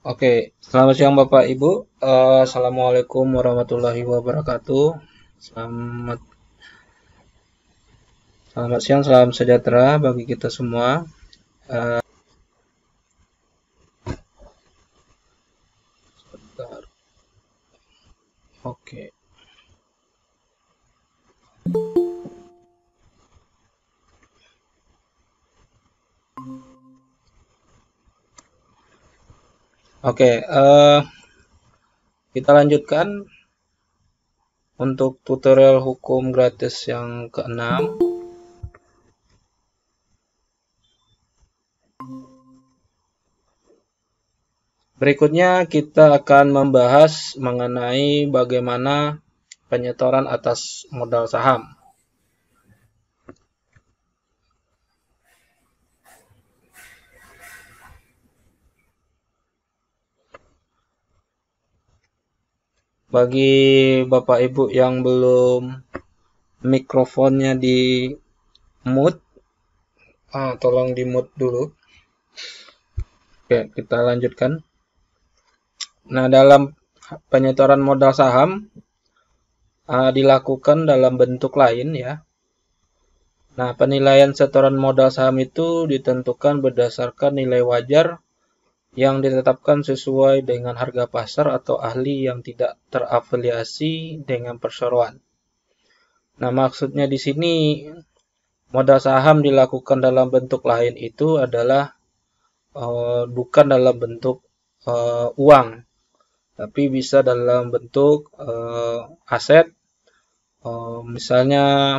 Oke, selamat siang Bapak Ibu. Assalamualaikum warahmatullahi wabarakatuh. Selamat selamat siang, salam sejahtera bagi kita semua. Eh, Sebentar. Oke, oke. Kita lanjutkan untuk tutorial hukum gratis yang keenam. Berikutnya kita akan membahas mengenai bagaimana penyetoran atas modal saham. Bagi Bapak Ibu yang belum mikrofonnya di mute, tolong di mute dulu. Oke, kita lanjutkan. Nah, dalam penyetoran modal saham dilakukan dalam bentuk lain ya. Nah, penilaian setoran modal saham itu ditentukan berdasarkan nilai wajar yang ditetapkan sesuai dengan harga pasar atau ahli yang tidak terafiliasi dengan perseroan. Nah, maksudnya di sini modal saham dilakukan dalam bentuk lain itu adalah bukan dalam bentuk uang, tapi bisa dalam bentuk aset. Misalnya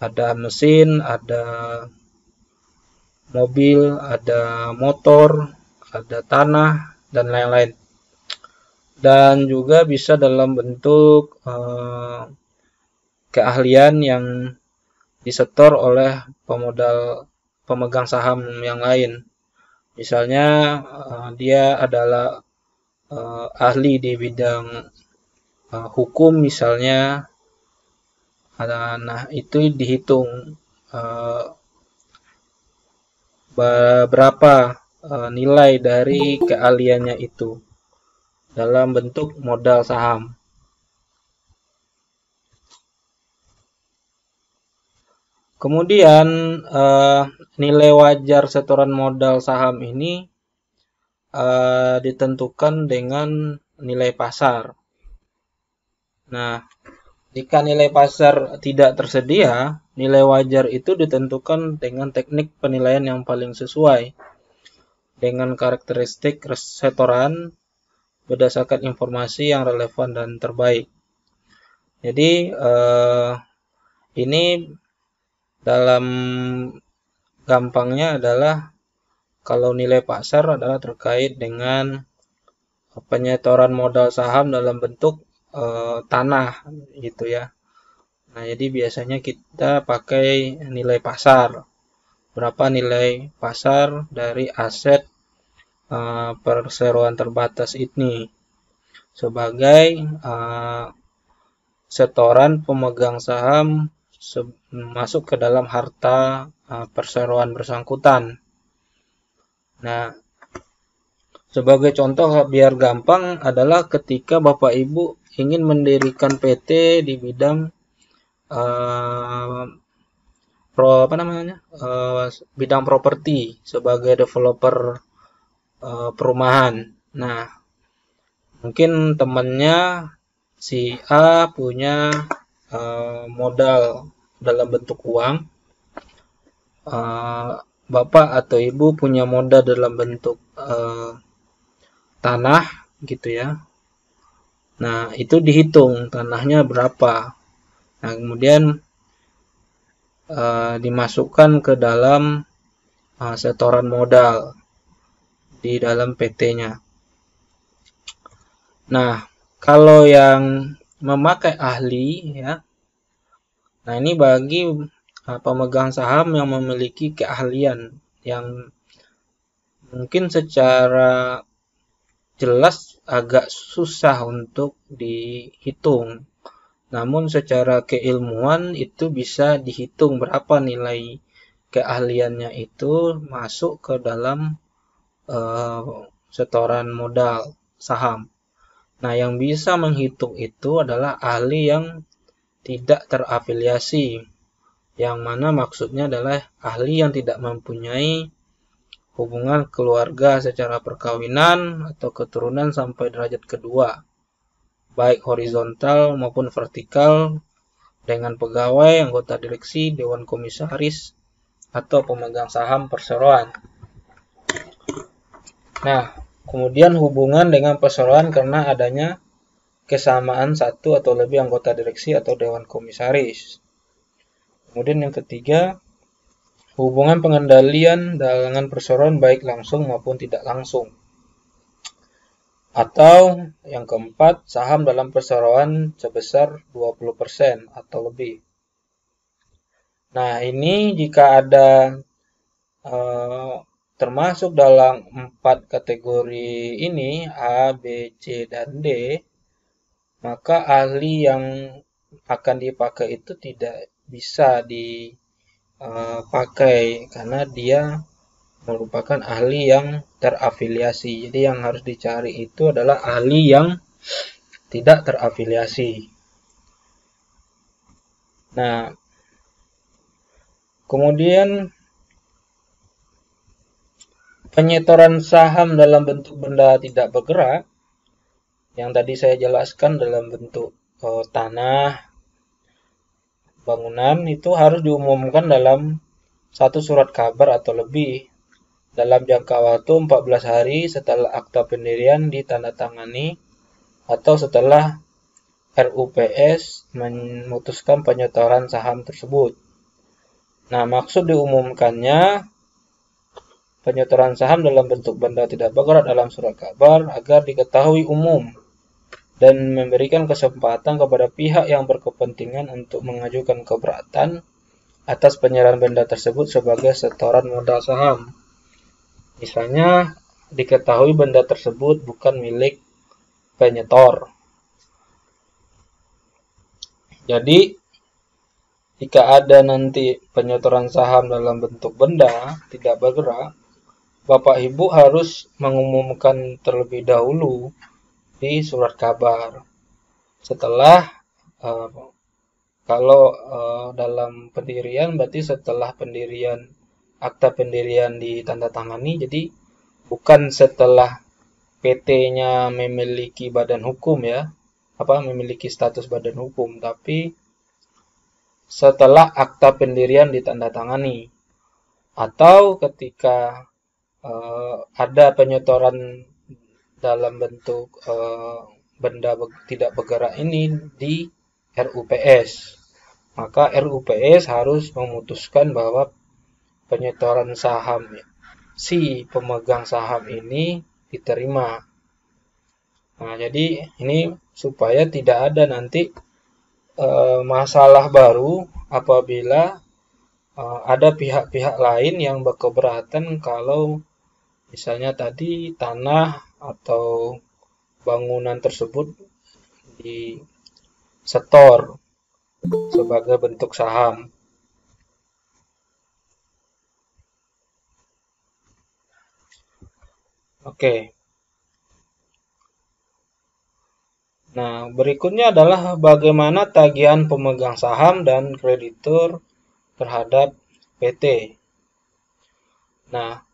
ada mesin, ada mobil, ada motor, ada tanah, dan lain-lain. Dan juga bisa dalam bentuk keahlian yang disetor oleh pemegang saham yang lain. Misalnya dia adalah ahli di bidang hukum misalnya. Nah, itu dihitung berapa nilai dari keahliannya itu dalam bentuk modal saham. Kemudian nilai wajar setoran modal saham ini ditentukan dengan nilai pasar. Nah, jika nilai pasar tidak tersedia, nilai wajar itu ditentukan dengan teknik penilaian yang paling sesuai dengan karakteristik setoran berdasarkan informasi yang relevan dan terbaik. Jadi ini dalam gampangnya adalah kalau nilai pasar adalah terkait dengan penyetoran modal saham dalam bentuk tanah gitu ya. Nah, jadi biasanya kita pakai nilai pasar. Berapa nilai pasar dari aset perseroan terbatas ini sebagai setoran pemegang saham masuk ke dalam harta perseroan bersangkutan. Nah, sebagai contoh biar gampang adalah ketika Bapak Ibu ingin mendirikan PT di bidang bidang properti sebagai developer perumahan. Nah, mungkin temannya si A punya modal dalam bentuk uang, Bapak atau Ibu punya modal dalam bentuk tanah gitu ya. Nah, itu dihitung tanahnya berapa. Nah, kemudian dimasukkan ke dalam setoran modal di dalam PT-nya. Nah, kalau yang memakai ahli ya. Nah, ini bagi pemegang saham yang memiliki keahlian yang mungkin secara jelas agak susah untuk dihitung. Namun secara keilmuan itu bisa dihitung berapa nilai keahliannya itu masuk ke dalam setoran modal saham. Nah, yang bisa menghitung itu adalah ahli yang tidak terafiliasi, yang mana maksudnya adalah ahli yang tidak mempunyai hubungan keluarga secara perkawinan atau keturunan sampai derajat kedua, baik horizontal maupun vertikal, dengan pegawai, anggota direksi, dewan komisaris, atau pemegang saham perseroan. Nah, kemudian hubungan dengan perseroan karena adanya kesamaan satu atau lebih anggota direksi atau dewan komisaris. Kemudian yang ketiga, hubungan pengendalian dengan perseroan baik langsung maupun tidak langsung. Atau yang keempat, saham dalam perseroan sebesar 20% atau lebih. Nah, ini jika ada termasuk dalam 4 kategori ini, A, B, C, dan D, maka ahli yang akan dipakai itu tidak bisa dipakai karena dia merupakan ahli yang terafiliasi. Jadi yang harus dicari itu adalah ahli yang tidak terafiliasi. Nah, kemudian penyetoran saham dalam bentuk benda tidak bergerak, yang tadi saya jelaskan dalam bentuk tanah, bangunan, itu harus diumumkan dalam satu surat kabar atau lebih dalam jangka waktu 14 hari setelah akta pendirian ditandatangani atau setelah RUPS memutuskan penyetoran saham tersebut. Nah, maksud diumumkannya penyetoran saham dalam bentuk benda tidak bergerak dalam surat kabar agar diketahui umum dan memberikan kesempatan kepada pihak yang berkepentingan untuk mengajukan keberatan atas penyerahan benda tersebut sebagai setoran modal saham. Misalnya, diketahui benda tersebut bukan milik penyetor. Jadi, jika ada nanti penyetoran saham dalam bentuk benda tidak bergerak, Bapak Ibu harus mengumumkan terlebih dahulu di surat kabar. Setelah kalau dalam pendirian berarti setelah pendirian akta pendirian ditandatangani, jadi bukan setelah PT-nya memiliki badan hukum ya, memiliki status badan hukum, tapi setelah akta pendirian ditandatangani atau ketika ada penyetoran dalam bentuk benda tidak bergerak ini di RUPS, maka RUPS harus memutuskan bahwa penyetoran saham si pemegang saham ini diterima. Nah, jadi ini supaya tidak ada nanti masalah baru apabila ada pihak-pihak lain yang berkeberatan kalau misalnya tadi tanah atau bangunan tersebut disetor sebagai bentuk saham. Oke. Nah, berikutnya adalah bagaimana tagihan pemegang saham dan kreditur terhadap PT. Nah,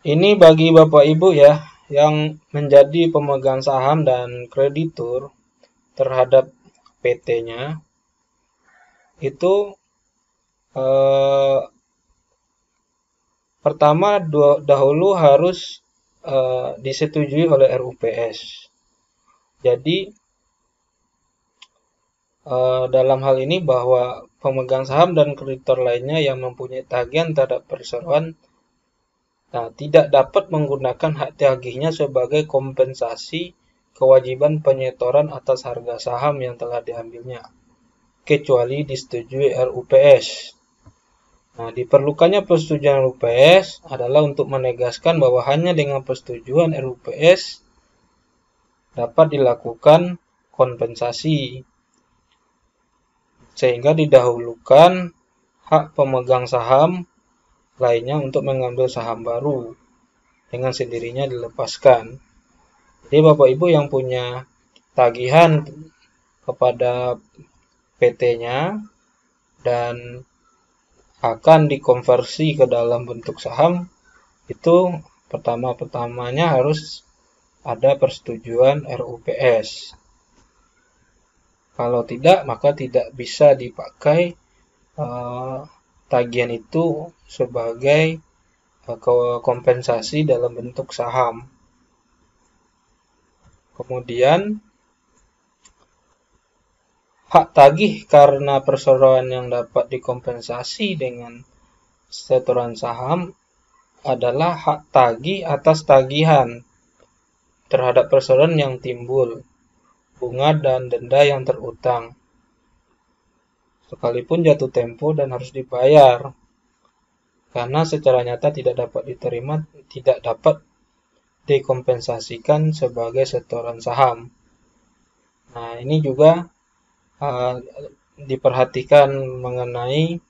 ini bagi Bapak Ibu ya, yang menjadi pemegang saham dan kreditur terhadap PT-nya, itu pertama dahulu harus disetujui oleh RUPS. Jadi dalam hal ini bahwa pemegang saham dan kreditor lainnya yang mempunyai tagihan terhadap perseroan tidak dapat menggunakan hak tagihnya sebagai kompensasi kewajiban penyetoran atas harga saham yang telah diambilnya, kecuali disetujui RUPS. Nah, diperlukannya persetujuan RUPS adalah untuk menegaskan bahwa hanya dengan persetujuan RUPS dapat dilakukan kompensasi, sehingga didahulukan hak pemegang saham lainnya untuk mengambil saham baru dengan sendirinya dilepaskan. Jadi Bapak Ibu yang punya tagihan kepada PT-nya dan akan dikonversi ke dalam bentuk saham, itu pertama-pertamanya harus ada persetujuan RUPS. Kalau tidak, maka tidak bisa dipakai tagihan itu sebagai kompensasi dalam bentuk saham. Kemudian hak tagih karena perseroan yang dapat dikompensasi dengan setoran saham adalah hak tagih atas tagihan terhadap perseroan yang timbul, bunga dan denda yang terutang, sekalipun jatuh tempo dan harus dibayar, karena secara nyata tidak dapat diterima, tidak dapat dikompensasikan sebagai setoran saham. Nah, ini juga diperhatikan mengenai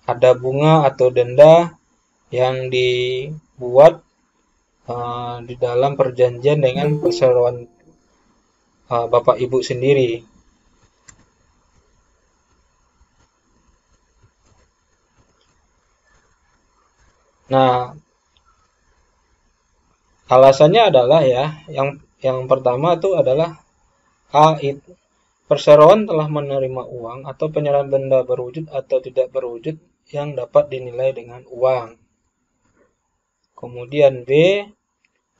ada bunga atau denda yang dibuat di dalam perjanjian dengan perseroan Bapak Ibu sendiri. Nah, alasannya adalah yang pertama itu adalah perseroan telah menerima uang atau penyerahan benda berwujud atau tidak berwujud yang dapat dinilai dengan uang. Kemudian B,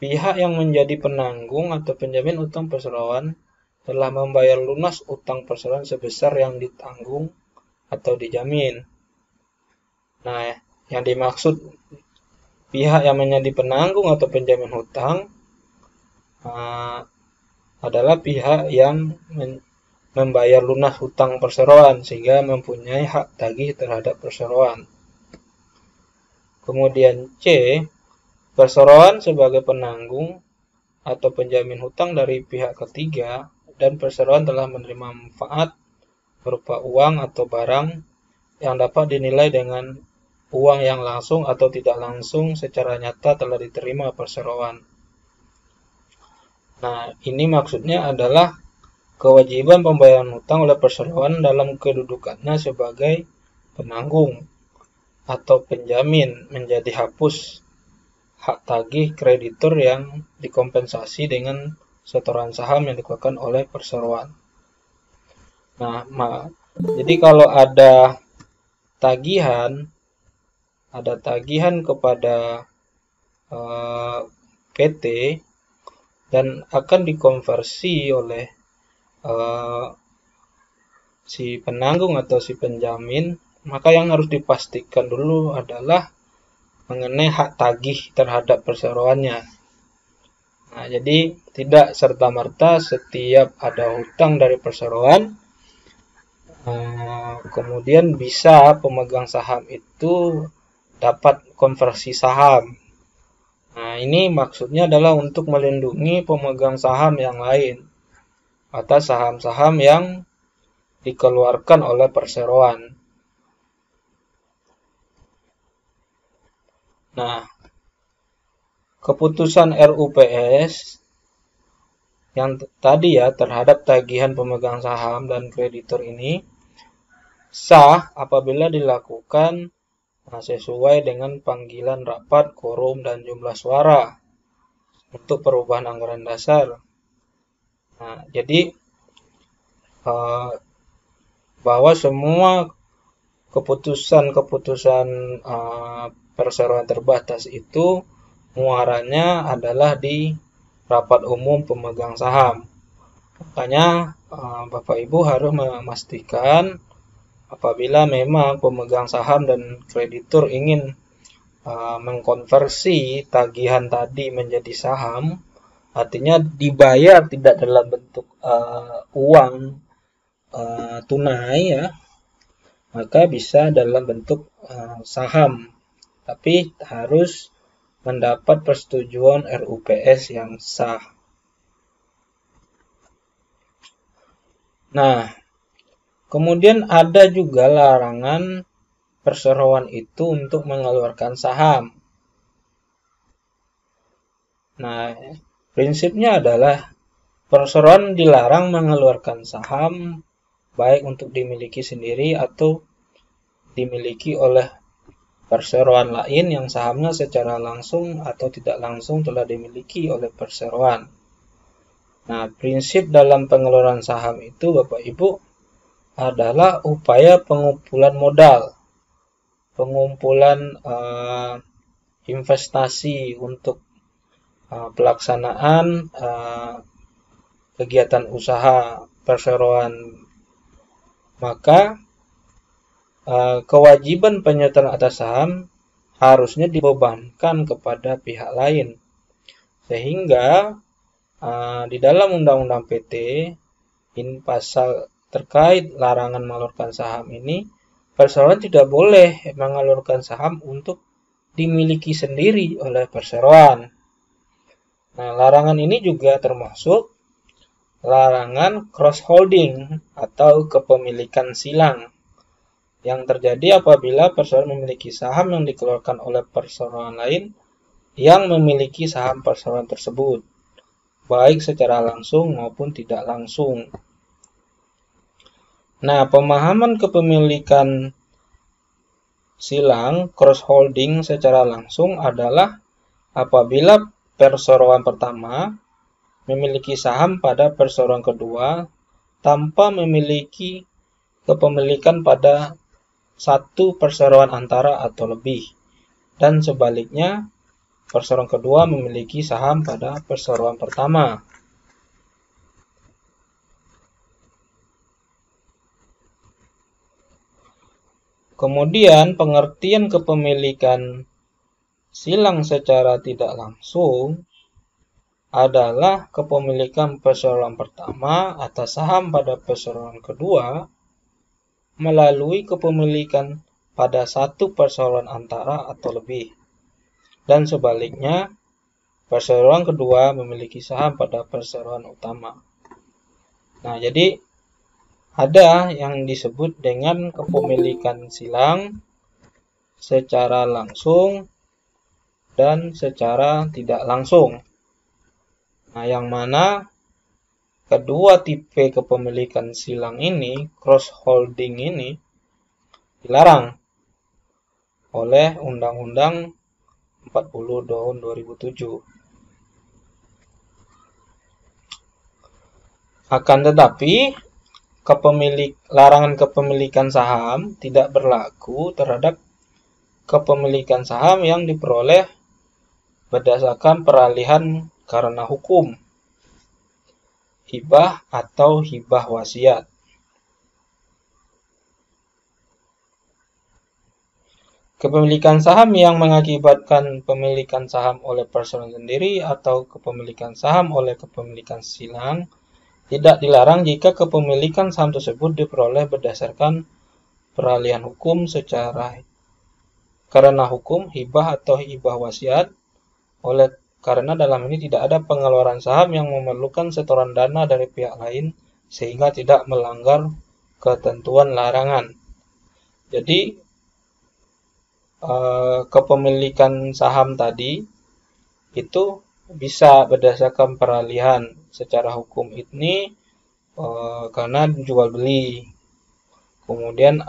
pihak yang menjadi penanggung atau penjamin utang perseroan telah membayar lunas utang perseroan sebesar yang ditanggung atau dijamin. Nah, yang dimaksud pihak yang menjadi penanggung atau penjamin hutang adalah pihak yang membayar lunas hutang perseroan sehingga mempunyai hak tagih terhadap perseroan. Kemudian C, perseroan sebagai penanggung atau penjamin hutang dari pihak ketiga dan perseroan telah menerima manfaat berupa uang atau barang yang dapat dinilai dengan uang yang langsung atau tidak langsung secara nyata telah diterima perseroan. Nah, ini maksudnya adalah kewajiban pembayaran hutang oleh perseroan dalam kedudukannya sebagai penanggung atau penjamin menjadi hapus hak tagih kreditur yang dikompensasi dengan setoran saham yang dikeluarkan oleh perseroan. Nah, jadi kalau ada tagihan kepada PT dan akan dikonversi oleh si penanggung atau si penjamin, maka yang harus dipastikan dulu adalah mengenai hak tagih terhadap perseroannya. Nah, jadi tidak serta-merta setiap ada hutang dari perseroan, kemudian bisa pemegang saham itu dapat konversi saham. Nah, ini maksudnya adalah untuk melindungi pemegang saham yang lain atas saham-saham yang dikeluarkan oleh perseroan. Nah, keputusan RUPS yang tadi terhadap tagihan pemegang saham dan kreditur ini sah apabila dilakukan sesuai dengan panggilan rapat, quorum, dan jumlah suara untuk perubahan anggaran dasar. Nah, jadi bahwa semua keputusan perseroan terbatas itu muaranya adalah di rapat umum pemegang saham. Makanya Bapak Ibu harus memastikan apabila memang pemegang saham dan kreditur ingin mengkonversi tagihan tadi menjadi saham, artinya dibayar tidak dalam bentuk uang tunai maka bisa dalam bentuk saham, tapi harus mendapat persetujuan RUPS yang sah. Nah, Kemudian ada juga larangan perseroan itu untuk mengeluarkan saham. Nah, prinsipnya adalah perseroan dilarang mengeluarkan saham baik untuk dimiliki sendiri atau dimiliki oleh perseroan lain yang sahamnya secara langsung atau tidak langsung telah dimiliki oleh perseroan. Nah, prinsip dalam pengeluaran saham itu, Bapak Ibu, adalah upaya pengumpulan modal, pengumpulan investasi untuk pelaksanaan kegiatan usaha perseroan. Maka kewajiban penyertaan atas saham harusnya dibebankan kepada pihak lain, sehingga di dalam Undang-Undang PT ini pasal terkait larangan mengeluarkan saham ini, perseroan tidak boleh mengeluarkan saham untuk dimiliki sendiri oleh perseroan. Nah, larangan ini juga termasuk larangan cross holding atau kepemilikan silang yang terjadi apabila perseroan memiliki saham yang dikeluarkan oleh perseroan lain yang memiliki saham perseroan tersebut, baik secara langsung maupun tidak langsung. Nah, pemahaman kepemilikan silang cross holding secara langsung adalah apabila perseroan pertama memiliki saham pada perseroan kedua tanpa memiliki kepemilikan pada satu perseroan antara atau lebih, dan sebaliknya perseroan kedua memiliki saham pada perseroan pertama. Kemudian pengertian kepemilikan silang secara tidak langsung adalah kepemilikan perseroan pertama atas saham pada perseroan kedua melalui kepemilikan pada satu perseroan antara atau lebih, dan sebaliknya perseroan kedua memiliki saham pada perseroan utama. Nah, jadi ada yang disebut dengan kepemilikan silang secara langsung dan secara tidak langsung. Nah, yang mana kedua tipe kepemilikan silang ini, cross holding ini, dilarang oleh Undang-Undang 40 tahun 2007. Akan tetapi, larangan kepemilikan saham tidak berlaku terhadap kepemilikan saham yang diperoleh berdasarkan peralihan karena hukum, hibah atau hibah wasiat. Kepemilikan saham yang mengakibatkan pemilikan saham oleh perseroan sendiri atau kepemilikan saham oleh kepemilikan silang tidak dilarang jika kepemilikan saham tersebut diperoleh berdasarkan peralihan hukum secara karena hukum, hibah atau hibah wasiat, karena dalam ini tidak ada pengeluaran saham yang memerlukan setoran dana dari pihak lain sehingga tidak melanggar ketentuan larangan. Jadi kepemilikan saham tadi itu bisa berdasarkan peralihan secara hukum ini karena jual beli. Kemudian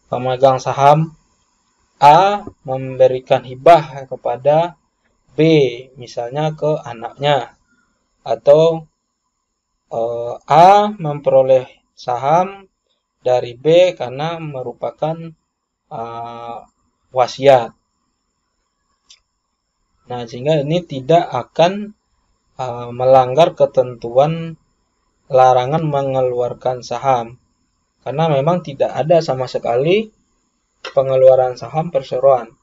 pemegang saham A memberikan hibah kepada B, misalnya ke anaknya, atau A memperoleh saham dari B karena merupakan wasiat. Nah, sehingga ini tidak akan melanggar ketentuan larangan mengeluarkan saham, karena memang tidak ada sama sekali pengeluaran saham perseroan.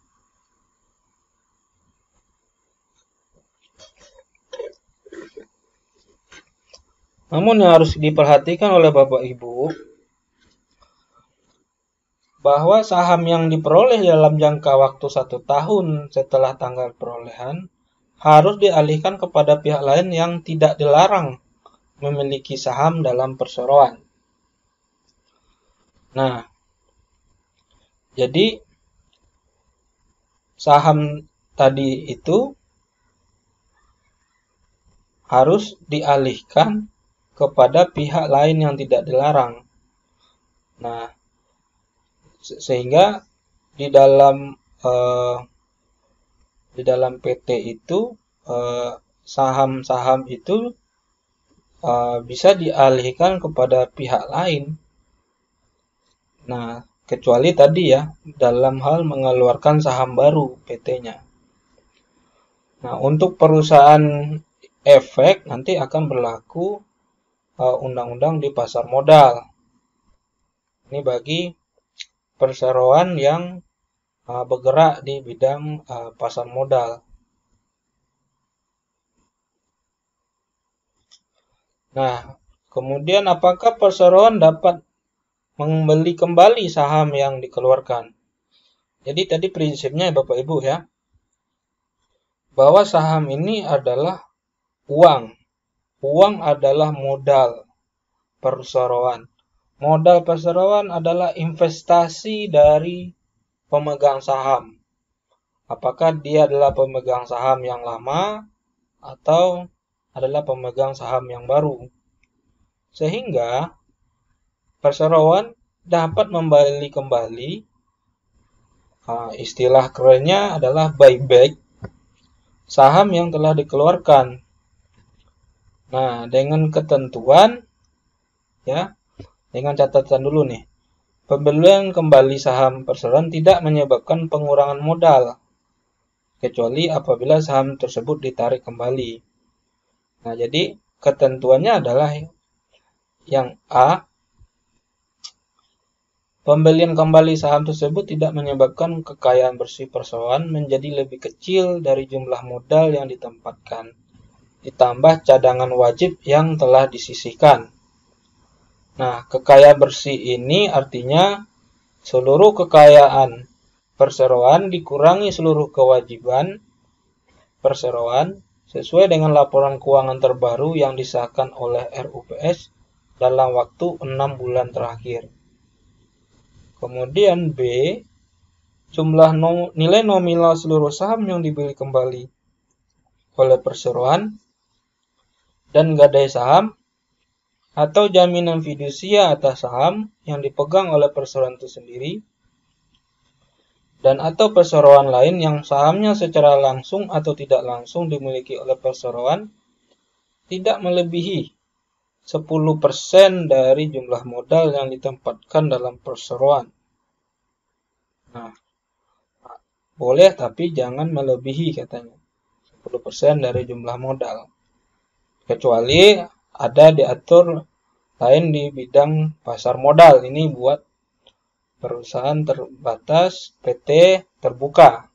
Namun yang harus diperhatikan oleh Bapak Ibu, bahwa saham yang diperoleh dalam jangka waktu 1 tahun setelah tanggal perolehan harus dialihkan kepada pihak lain yang tidak dilarang memiliki saham dalam perseroan. Nah, jadi saham tadi itu harus dialihkan kepada pihak lain yang tidak dilarang. Nah, sehingga di dalam PT itu saham-saham itu bisa dialihkan kepada pihak lain. Nah, kecuali tadi ya, dalam hal mengeluarkan saham baru PT-nya. Nah, untuk perusahaan efek nanti akan berlaku undang-undang di pasar modal. Ini bagi perseroan yang bergerak di bidang pasar modal. Nah, kemudian apakah perseroan dapat membeli kembali saham yang dikeluarkan? Jadi tadi prinsipnya Bapak Ibu ya, bahwa saham ini adalah uang. Uang adalah modal perseroan. Modal perseroan adalah investasi dari pemegang saham. Apakah dia adalah pemegang saham yang lama atau adalah pemegang saham yang baru. Sehingga perseroan dapat membeli kembali, istilah kerennya adalah buyback, saham yang telah dikeluarkan. Nah, dengan ketentuan, ya, dengan catatan dulu nih, pembelian kembali saham perseroan tidak menyebabkan pengurangan modal, kecuali apabila saham tersebut ditarik kembali. Nah, jadi ketentuannya adalah yang A, pembelian kembali saham tersebut tidak menyebabkan kekayaan bersih perseroan menjadi lebih kecil dari jumlah modal yang ditempatkan, ditambah cadangan wajib yang telah disisihkan. Nah, kekayaan bersih ini artinya seluruh kekayaan perseroan dikurangi seluruh kewajiban perseroan sesuai dengan laporan keuangan terbaru yang disahkan oleh RUPS dalam waktu 6 bulan terakhir. Kemudian B, jumlah nilai nominal seluruh saham yang dibeli kembali oleh perseroan dan gadai saham atau jaminan fidusia atas saham yang dipegang oleh perseroan itu sendiri dan atau perseroan lain yang sahamnya secara langsung atau tidak langsung dimiliki oleh perseroan tidak melebihi 10% dari jumlah modal yang ditempatkan dalam perseroan. Nah, boleh tapi jangan melebihi katanya 10% dari jumlah modal. Kecuali ada diatur lain di bidang pasar modal. Ini buat perusahaan terbatas PT terbuka,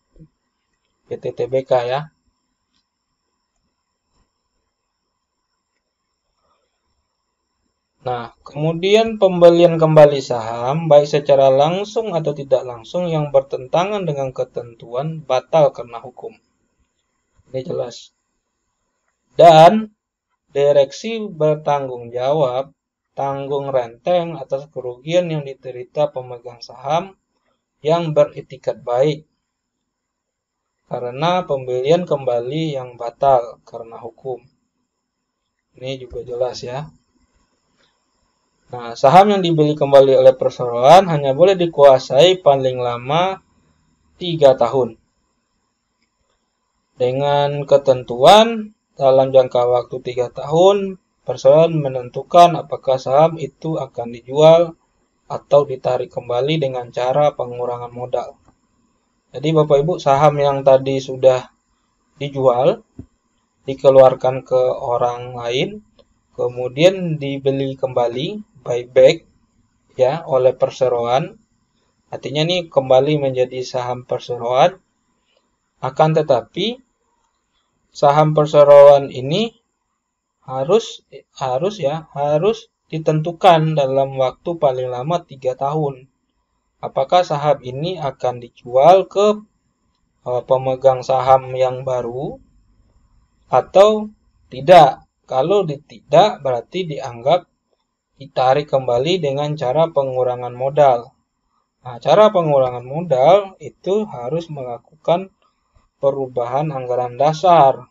PT TBK ya. Nah, kemudian pembelian kembali saham, baik secara langsung atau tidak langsung yang bertentangan dengan ketentuan batal karena hukum. Ini jelas. Dan direksi bertanggung jawab, tanggung renteng atas kerugian yang diderita pemegang saham yang beretikat baik karena pembelian kembali yang batal karena hukum. Ini juga jelas ya. Nah, saham yang dibeli kembali oleh perseroan hanya boleh dikuasai paling lama 3 tahun. Dengan ketentuan dalam jangka waktu 3 tahun, perseroan menentukan apakah saham itu akan dijual atau ditarik kembali dengan cara pengurangan modal. Jadi Bapak Ibu, saham yang tadi sudah dijual, dikeluarkan ke orang lain, kemudian dibeli kembali, buyback ya oleh perseroan, artinya ini kembali menjadi saham perseroan. Akan tetapi saham perseroan ini harus ditentukan dalam waktu paling lama 3 tahun. Apakah saham ini akan dijual ke pemegang saham yang baru atau tidak. Kalau tidak berarti dianggap ditarik kembali dengan cara pengurangan modal. Nah, cara pengurangan modal itu harus melakukan perubahan anggaran dasar.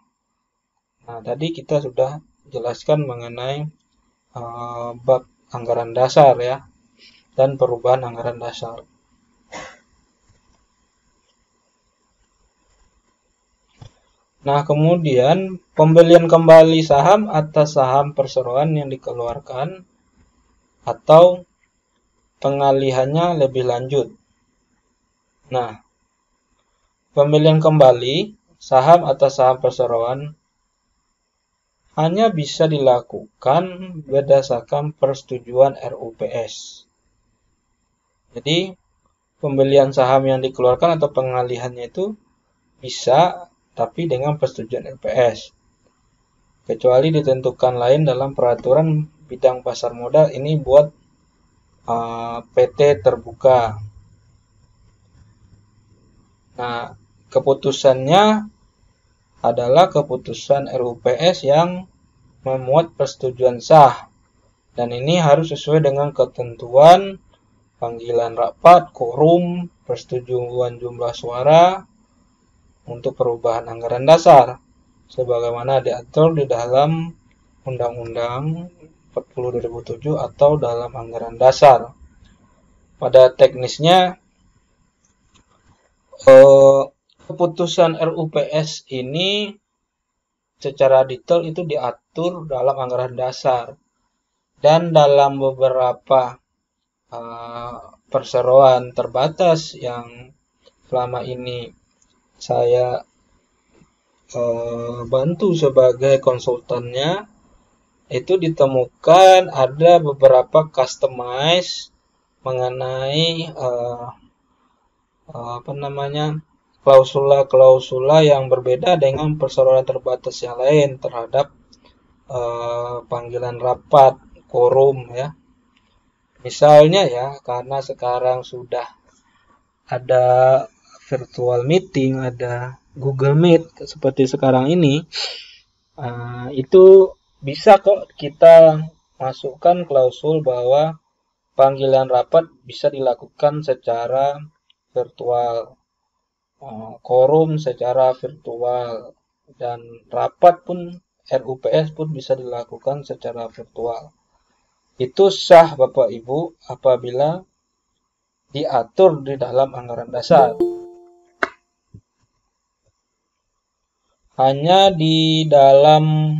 Nah, tadi kita sudah jelaskan mengenai bab anggaran dasar ya, dan perubahan anggaran dasar. Nah, kemudian pembelian kembali saham atas saham perseroan yang dikeluarkan atau pengalihannya lebih lanjut. Nah, pembelian kembali saham atas saham perseroan hanya bisa dilakukan berdasarkan persetujuan RUPS. Jadi, pembelian saham yang dikeluarkan atau pengalihannya itu bisa, tapi dengan persetujuan RUPS. Kecuali ditentukan lain dalam peraturan bidang pasar modal, ini buat PT terbuka. Nah, keputusannya adalah keputusan RUPS yang memuat persetujuan sah. Dan ini harus sesuai dengan ketentuan panggilan rapat, quorum, persetujuan jumlah suara untuk perubahan anggaran dasar sebagaimana diatur di dalam Undang-Undang 40/2007 atau dalam anggaran dasar. Pada teknisnya keputusan RUPS ini secara detail itu diatur dalam anggaran dasar, dan dalam beberapa perseroan terbatas yang selama ini saya bantu sebagai konsultannya, itu ditemukan ada beberapa customize mengenai klausula-klausula yang berbeda dengan perseroan terbatas yang lain terhadap panggilan rapat, quorum ya. Misalnya ya, karena sekarang sudah ada virtual meeting, ada Google Meet seperti sekarang ini, itu bisa kok kita masukkan klausul bahwa panggilan rapat bisa dilakukan secara virtual, quorum secara virtual, dan rapat pun RUPS pun bisa dilakukan secara virtual. Itu sah Bapak Ibu apabila diatur di dalam anggaran dasar. Hanya di dalam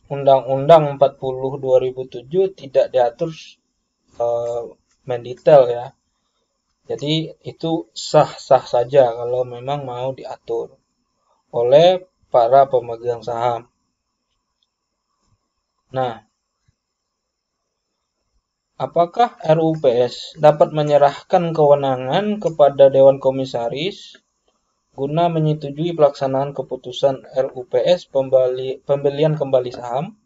Undang-Undang 40/2007 tidak diatur mendetail ya. Jadi itu sah-sah saja kalau memang mau diatur oleh para pemegang saham. Nah, apakah RUPS dapat menyerahkan kewenangan kepada Dewan Komisaris guna menyetujui pelaksanaan keputusan RUPS pembelian kembali saham?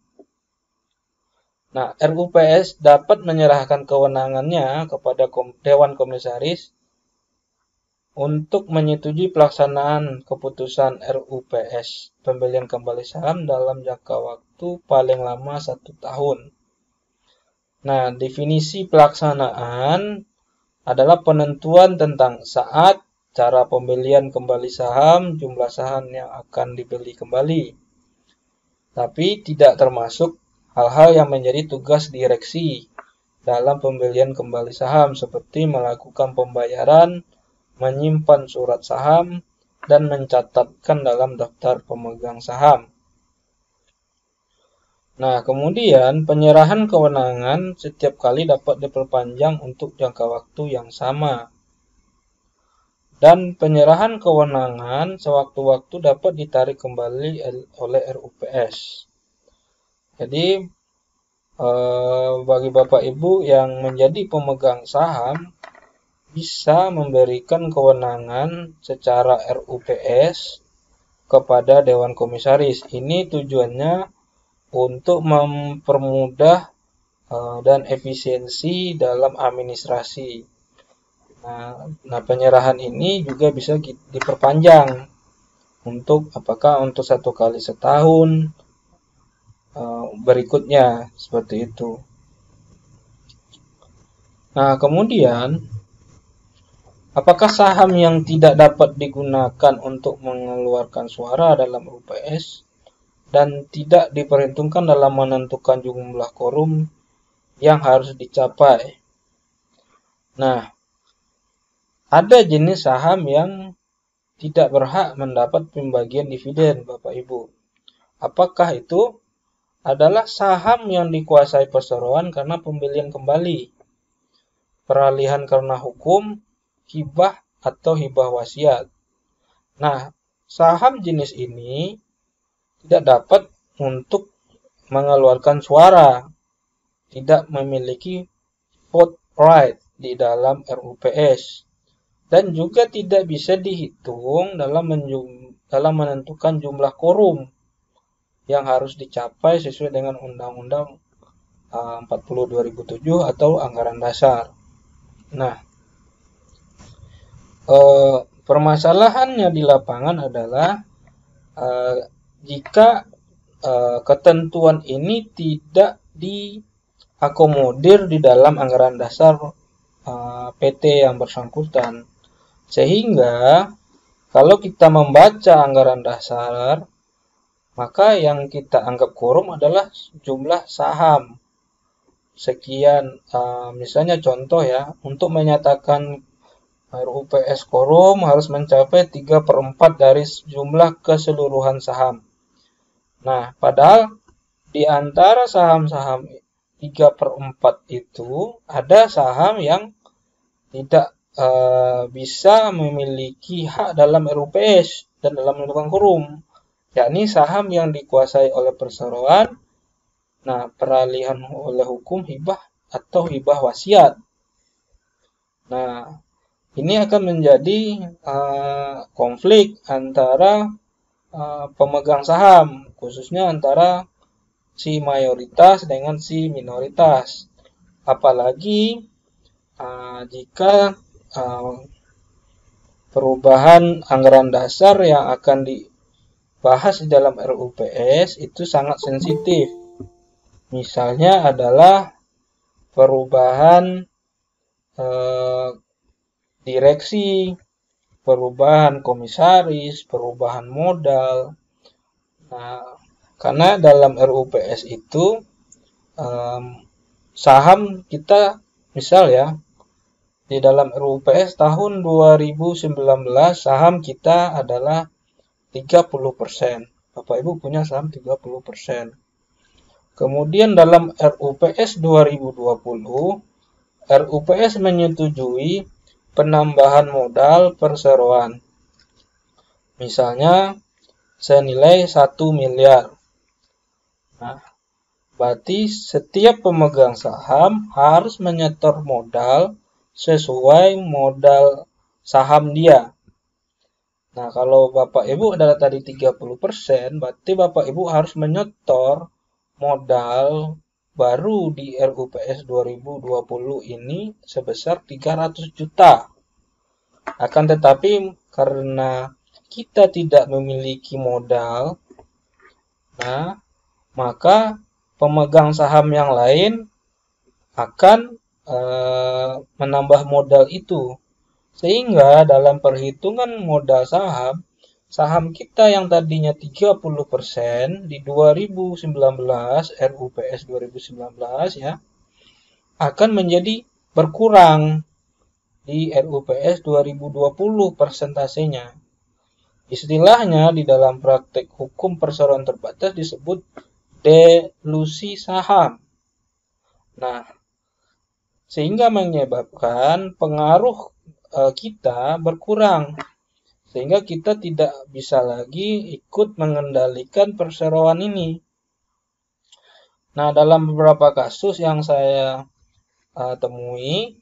Nah, RUPS dapat menyerahkan kewenangannya kepada Dewan Komisaris untuk menyetujui pelaksanaan keputusan RUPS pembelian kembali saham dalam jangka waktu paling lama 1 tahun. Nah, definisi pelaksanaan adalah penentuan tentang saat, cara pembelian kembali saham, jumlah saham yang akan dibeli kembali. Tapi tidak termasuk hal-hal yang menjadi tugas direksi dalam pembelian kembali saham seperti melakukan pembayaran, menyimpan surat saham, dan mencatatkan dalam daftar pemegang saham. Nah, kemudian penyerahan kewenangan setiap kali dapat diperpanjang untuk jangka waktu yang sama. Dan penyerahan kewenangan sewaktu-waktu dapat ditarik kembali oleh RUPS. Jadi, bagi Bapak Ibu yang menjadi pemegang saham, bisa memberikan kewenangan secara RUPS kepada Dewan Komisaris. Ini tujuannya untuk mempermudah dan efisiensi dalam administrasi. Nah, penyerahan ini juga bisa diperpanjang untuk apakah untuk 1 kali setahun, berikutnya seperti itu. Nah, kemudian apakah saham yang tidak dapat digunakan untuk mengeluarkan suara dalam RUPS dan tidak diperhitungkan dalam menentukan jumlah quorum yang harus dicapai? Nah, ada jenis saham yang tidak berhak mendapat pembagian dividen, Bapak Ibu. Apakah itu? Adalah saham yang dikuasai perseroan karena pembelian kembali, peralihan karena hukum, hibah atau hibah wasiat. Nah, saham jenis ini tidak dapat untuk mengeluarkan suara, tidak memiliki vote right di dalam RUPS, dan juga tidak bisa dihitung dalam menentukan jumlah quorum yang harus dicapai sesuai dengan Undang-Undang 40 2007 atau anggaran dasar. Nah, permasalahannya di lapangan adalah jika ketentuan ini tidak diakomodir di dalam anggaran dasar PT yang bersangkutan, sehingga kalau kita membaca anggaran dasar, maka yang kita anggap quorum adalah jumlah saham sekian. Misalnya contoh ya, untuk menyatakan RUPS quorum harus mencapai 3/4 dari jumlah keseluruhan saham. Nah, padahal di antara saham-saham 3/4 itu ada saham yang tidak bisa memiliki hak dalam RUPS dan dalam menentukan quorum, yakni saham yang dikuasai oleh perseroan. Nah, peralihan oleh hukum, hibah atau hibah wasiat. Nah, ini akan menjadi konflik antara pemegang saham, khususnya antara si mayoritas dengan si minoritas. Apalagi jika perubahan anggaran dasar yang akan dibahas di dalam RUPS itu sangat sensitif. Misalnya adalah perubahan direksi, perubahan komisaris, perubahan modal. Nah, karena dalam RUPS itu saham kita, misal ya, di dalam RUPS tahun 2019 saham kita adalah 30%. Bapak Ibu punya saham 30%. Kemudian dalam RUPS 2020, RUPS menyetujui penambahan modal perseroan. Misalnya senilai 1 miliar. Nah, berarti setiap pemegang saham harus menyetor modal sesuai modal saham dia. Nah, kalau Bapak Ibu adalah tadi 30%, berarti Bapak Ibu harus menyetor modal baru di RUPS 2020 ini sebesar 300 juta. Akan tetapi karena kita tidak memiliki modal, nah, maka pemegang saham yang lain akan menambah modal itu. Sehingga dalam perhitungan modal saham, saham kita yang tadinya 30% di 2019 RUPS 2019 ya akan menjadi berkurang di RUPS 2020 persentasenya. Istilahnya di dalam praktek hukum perseroan terbatas disebut delusi saham. Nah, sehingga menyebabkan pengaruh kita berkurang, sehingga kita tidak bisa lagi ikut mengendalikan perseroan ini. Nah, dalam beberapa kasus yang saya temui,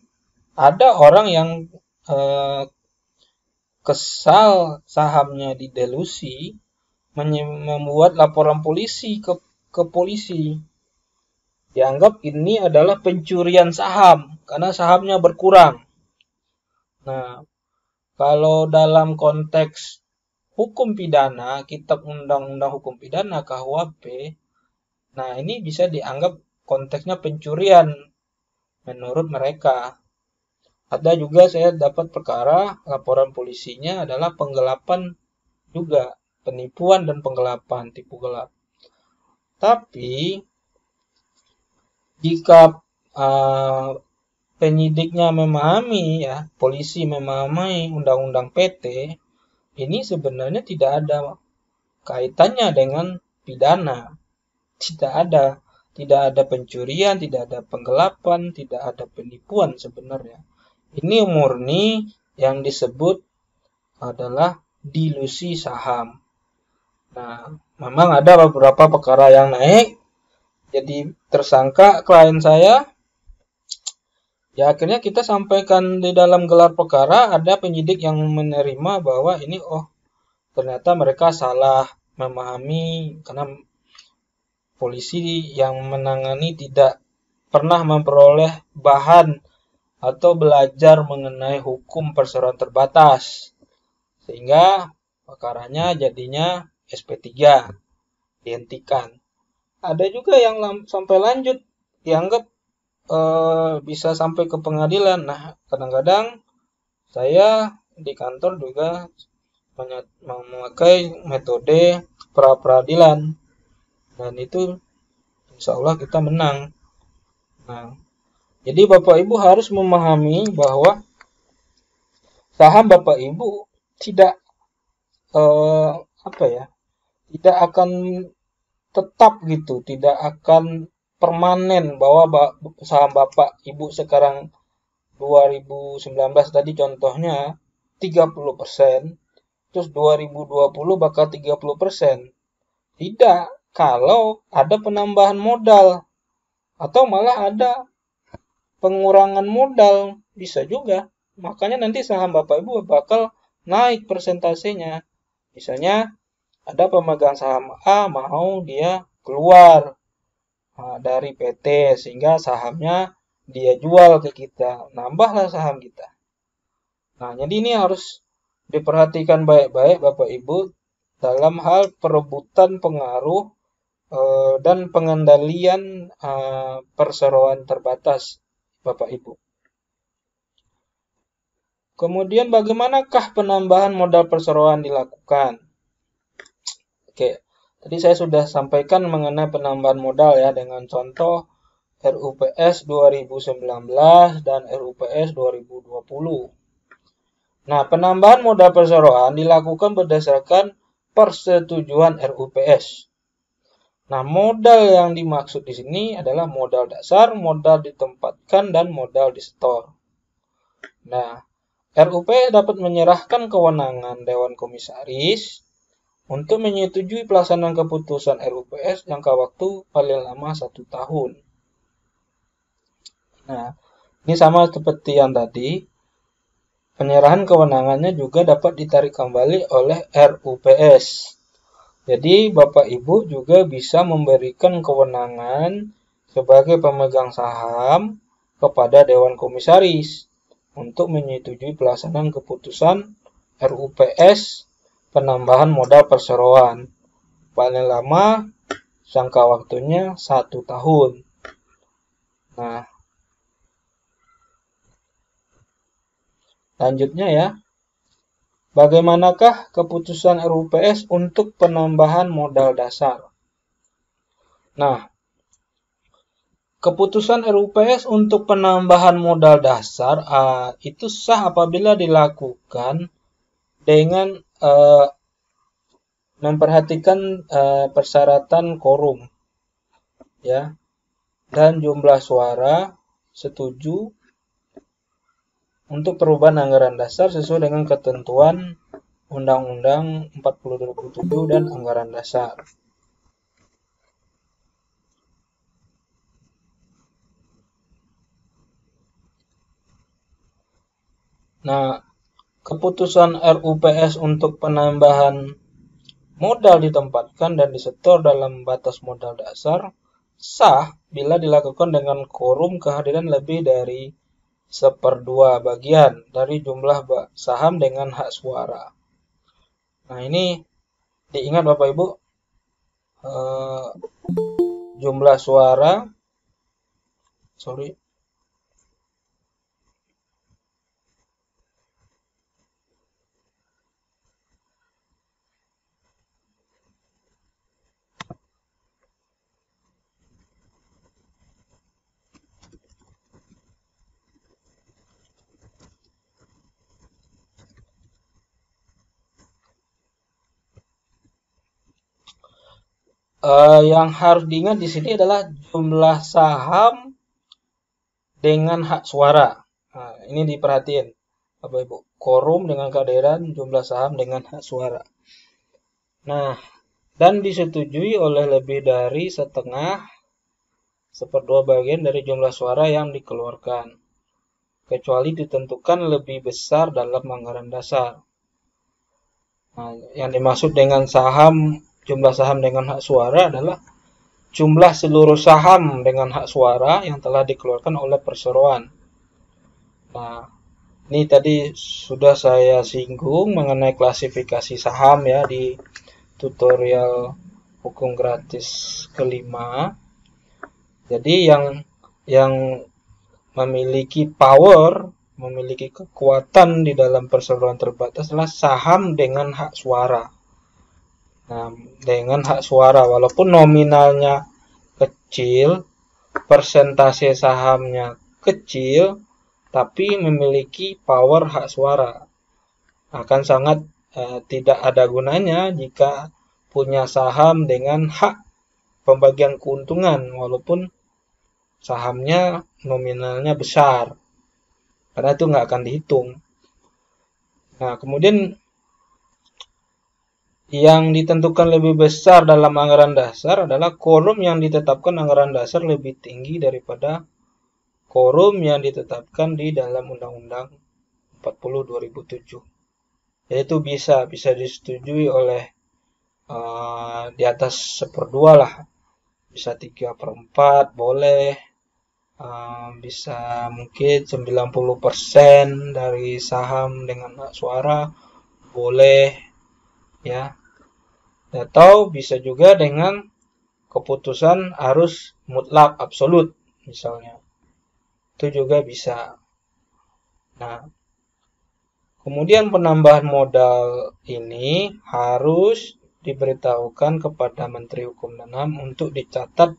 ada orang yang kesal sahamnya didelusi, membuat laporan polisi ke polisi. Dianggap ini adalah pencurian saham karena sahamnya berkurang. Nah, kalau dalam konteks hukum pidana, Kitab Undang-Undang Hukum Pidana KUHP, Nah, ini bisa dianggap konteksnya pencurian menurut mereka. Ada juga saya dapat perkara laporan polisinya adalah penggelapan juga, penipuan dan penggelapan, tipu gelap. Tapi jika penyidiknya memahami, ya, polisi memahami undang-undang PT, ini sebenarnya tidak ada kaitannya dengan pidana. Tidak ada pencurian, tidak ada penggelapan, tidak ada penipuan sebenarnya. Ini murni yang disebut adalah dilusi saham. Nah, memang ada beberapa perkara yang naik, jadi tersangka klien saya. Ya, akhirnya kita sampaikan di dalam gelar perkara, ada penyidik yang menerima bahwa ini, ternyata mereka salah memahami, karena polisi yang menangani tidak pernah memperoleh bahan atau belajar mengenai hukum perseroan terbatas, sehingga perkaranya jadinya SP3 dihentikan. Ada juga yang sampai lanjut, dianggap bisa sampai ke pengadilan. Nah, kadang-kadang saya di kantor juga memakai metode pra peradilan, dan itu insya Allah kita menang. Nah, jadi Bapak Ibu harus memahami bahwa saham Bapak Ibu tidak tidak akan tetap gitu, tidak akan permanen, bahwa saham Bapak Ibu sekarang 2019 tadi contohnya 30%, terus 2020 bakal 30%. Tidak, kalau ada penambahan modal atau malah ada pengurangan modal, bisa juga. Makanya nanti saham Bapak Ibu bakal naik persentasenya. Misalnya ada pemegang saham A mau dia keluar dari PT, sehingga sahamnya dia jual ke kita, nambahlah saham kita. Nah, jadi ini harus diperhatikan baik-baik Bapak Ibu dalam hal perebutan pengaruh dan pengendalian perseroan terbatas Bapak Ibu. Kemudian bagaimanakah penambahan modal perseroan dilakukan? Oke, tadi saya sudah sampaikan mengenai penambahan modal ya, dengan contoh RUPS 2019 dan RUPS 2020. Nah, penambahan modal perseroan dilakukan berdasarkan persetujuan RUPS. Nah, modal yang dimaksud di sini adalah modal dasar, modal ditempatkan, dan modal disetor. Nah, RUPS dapat menyerahkan kewenangan Dewan Komisaris untuk menyetujui pelaksanaan keputusan RUPS jangka waktu paling lama 1 tahun. Nah, ini sama seperti yang tadi. Penyerahan kewenangannya juga dapat ditarik kembali oleh RUPS. Jadi Bapak Ibu juga bisa memberikan kewenangan sebagai pemegang saham kepada Dewan Komisaris untuk menyetujui pelaksanaan keputusan RUPS penambahan modal perseroan. Paling lama jangka waktunya 1 tahun. Nah, lanjutnya ya. Bagaimanakah keputusan RUPS untuk penambahan modal dasar? Nah, keputusan RUPS untuk penambahan modal dasar itu sah apabila dilakukan dengan memperhatikan persyaratan quorum, ya, dan jumlah suara setuju untuk perubahan anggaran dasar sesuai dengan ketentuan Undang-Undang 40 2007 dan anggaran dasar. Nah, keputusan RUPS untuk penambahan modal ditempatkan dan disetor dalam batas modal dasar sah bila dilakukan dengan quorum kehadiran lebih dari 1/2 bagian dari jumlah saham dengan hak suara. Nah, ini diingat Bapak Ibu, jumlah suara, sorry, yang harus diingat di sini adalah jumlah saham dengan hak suara. Nah, ini diperhatiin, Bapak Ibu. Quorum dengan kehadiran jumlah saham dengan hak suara. Nah, dan disetujui oleh lebih dari setengah, seperdua bagian dari jumlah suara yang dikeluarkan, kecuali ditentukan lebih besar dalam anggaran dasar. Nah, yang dimaksud dengan jumlah saham dengan hak suara adalah jumlah seluruh saham dengan hak suara yang telah dikeluarkan oleh perseroan. Nah, ini tadi sudah saya singgung mengenai klasifikasi saham ya di tutorial hukum gratis kelima. Jadi yang memiliki power, memiliki kekuatan di dalam perseroan terbatas adalah saham dengan hak suara. Nah, dengan hak suara, walaupun nominalnya kecil, persentase sahamnya kecil, tapi memiliki power hak suara. Akan sangat tidak ada gunanya jika punya saham dengan hak pembagian keuntungan, walaupun sahamnya nominalnya besar, karena itu nggak akan dihitung. Nah, kemudian yang ditentukan lebih besar dalam anggaran dasar adalah quorum yang ditetapkan anggaran dasar lebih tinggi daripada quorum yang ditetapkan di dalam Undang-Undang 40 2007. Yaitu bisa disetujui oleh di atas 1/2 lah, bisa 3/4 boleh, bisa mungkin 90% dari saham dengan hak suara boleh ya, atau bisa juga dengan keputusan harus mutlak absolut misalnya, itu juga bisa. Nah, kemudian penambahan modal ini harus diberitahukan kepada Menteri Hukum dan HAM untuk dicatat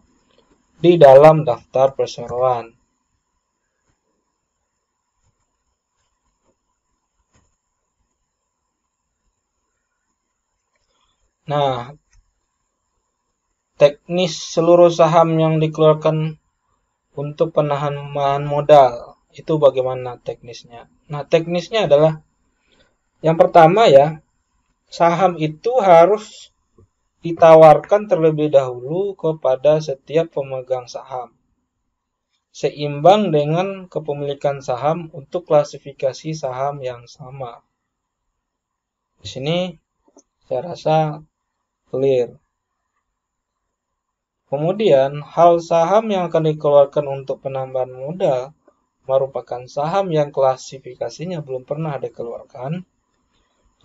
di dalam daftar perseroan. Nah, teknis seluruh saham yang dikeluarkan untuk penambahan modal itu bagaimana teknisnya? Nah, teknisnya adalah yang pertama ya, saham itu harus ditawarkan terlebih dahulu kepada setiap pemegang saham, seimbang dengan kepemilikan saham untuk klasifikasi saham yang sama. Di sini saya rasa clear. Kemudian, hal saham yang akan dikeluarkan untuk penambahan modal merupakan saham yang klasifikasinya belum pernah dikeluarkan.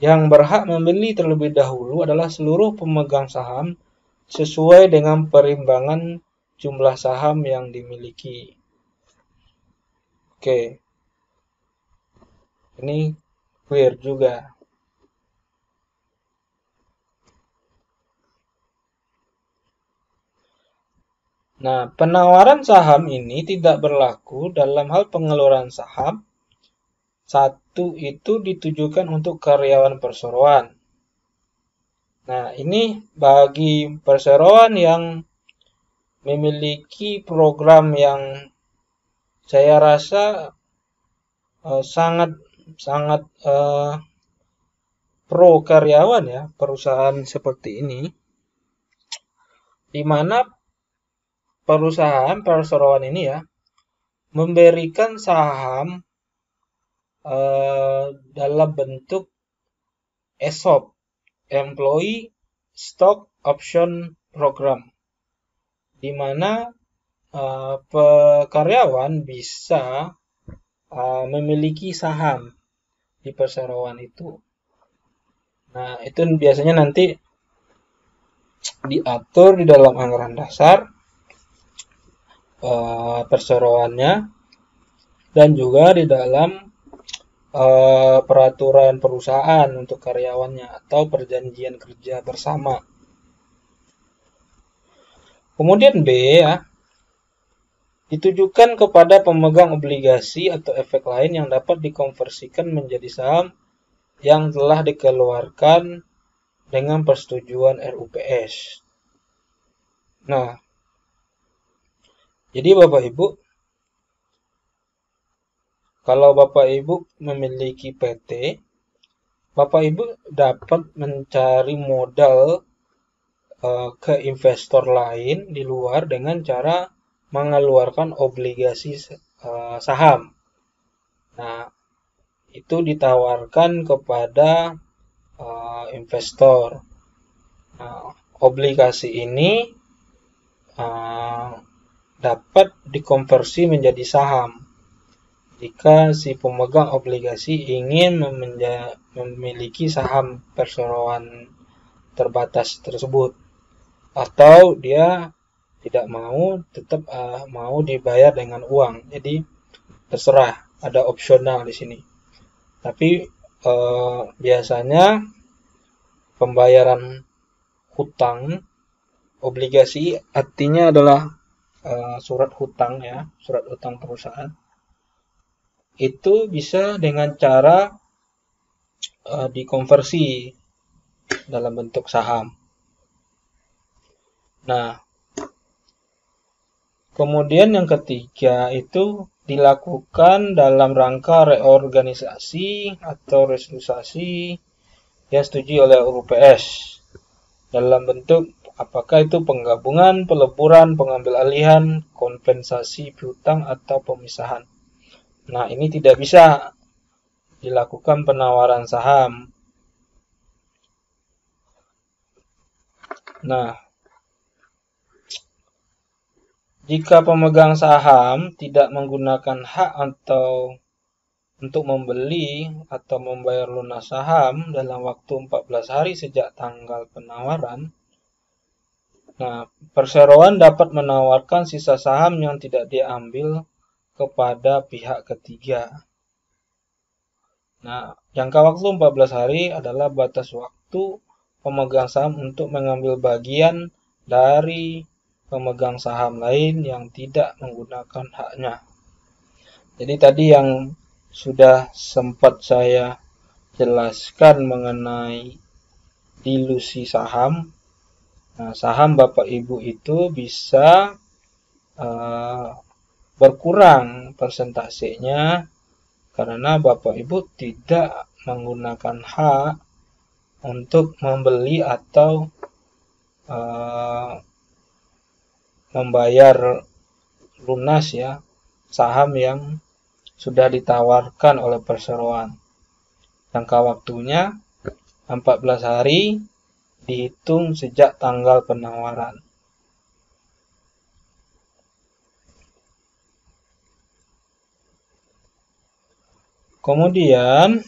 Yang berhak membeli terlebih dahulu adalah seluruh pemegang saham sesuai dengan perimbangan jumlah saham yang dimiliki. Oke. Ini clear juga. Nah, penawaran saham ini tidak berlaku dalam hal pengeluaran saham. Satu itu ditujukan untuk karyawan perseroan. Nah, ini bagi perseroan yang memiliki program yang saya rasa sangat pro karyawan ya, perusahaan seperti ini, di mana perusahaan perseroan ini ya memberikan saham dalam bentuk ESOP, Employee Stock Option Program, di mana karyawan bisa memiliki saham di perseroan itu. Nah, itu biasanya nanti diatur di dalam anggaran dasar perseroannya, dan juga di dalam peraturan perusahaan untuk karyawannya atau perjanjian kerja bersama. Kemudian B ya, ditujukan kepada pemegang obligasi atau efek lain yang dapat dikonversikan menjadi saham yang telah dikeluarkan dengan persetujuan RUPS. Nah, jadi Bapak Ibu, kalau Bapak Ibu memiliki PT, Bapak Ibu dapat mencari modal ke investor lain di luar dengan cara mengeluarkan obligasi saham. Nah, itu ditawarkan kepada investor. Nah, obligasi ini dapat dikonversi menjadi saham jika si pemegang obligasi ingin memiliki saham perseroan terbatas tersebut, atau dia tidak mau, tetap mau dibayar dengan uang. Jadi terserah, ada opsional di sini. Tapi biasanya pembayaran hutang obligasi artinya adalah surat hutang ya, surat hutang perusahaan. Itu bisa dengan cara dikonversi dalam bentuk saham. Nah, kemudian yang ketiga itu dilakukan dalam rangka reorganisasi atau restrukturisasi yang disetujui oleh RUPS dalam bentuk apakah itu penggabungan, peleburan, pengambil alihan, kompensasi piutang atau pemisahan. Nah, ini tidak bisa dilakukan penawaran saham. Nah, jika pemegang saham tidak menggunakan hak atau untuk membeli atau membayar lunas saham dalam waktu 14 hari sejak tanggal penawaran, nah, perseroan dapat menawarkan sisa saham yang tidak diambil kepada pihak ketiga. Nah, jangka waktu 14 hari adalah batas waktu pemegang saham untuk mengambil bagian dari pemegang saham lain yang tidak menggunakan haknya. Jadi tadi yang sudah sempat saya jelaskan mengenai dilusi saham. Nah, saham Bapak Ibu itu bisa berkurang persentasenya karena Bapak Ibu tidak menggunakan hak untuk membeli atau membayar lunas ya saham yang sudah ditawarkan oleh perseroan. Jangka waktunya 14 hari dihitung sejak tanggal penawaran. Kemudian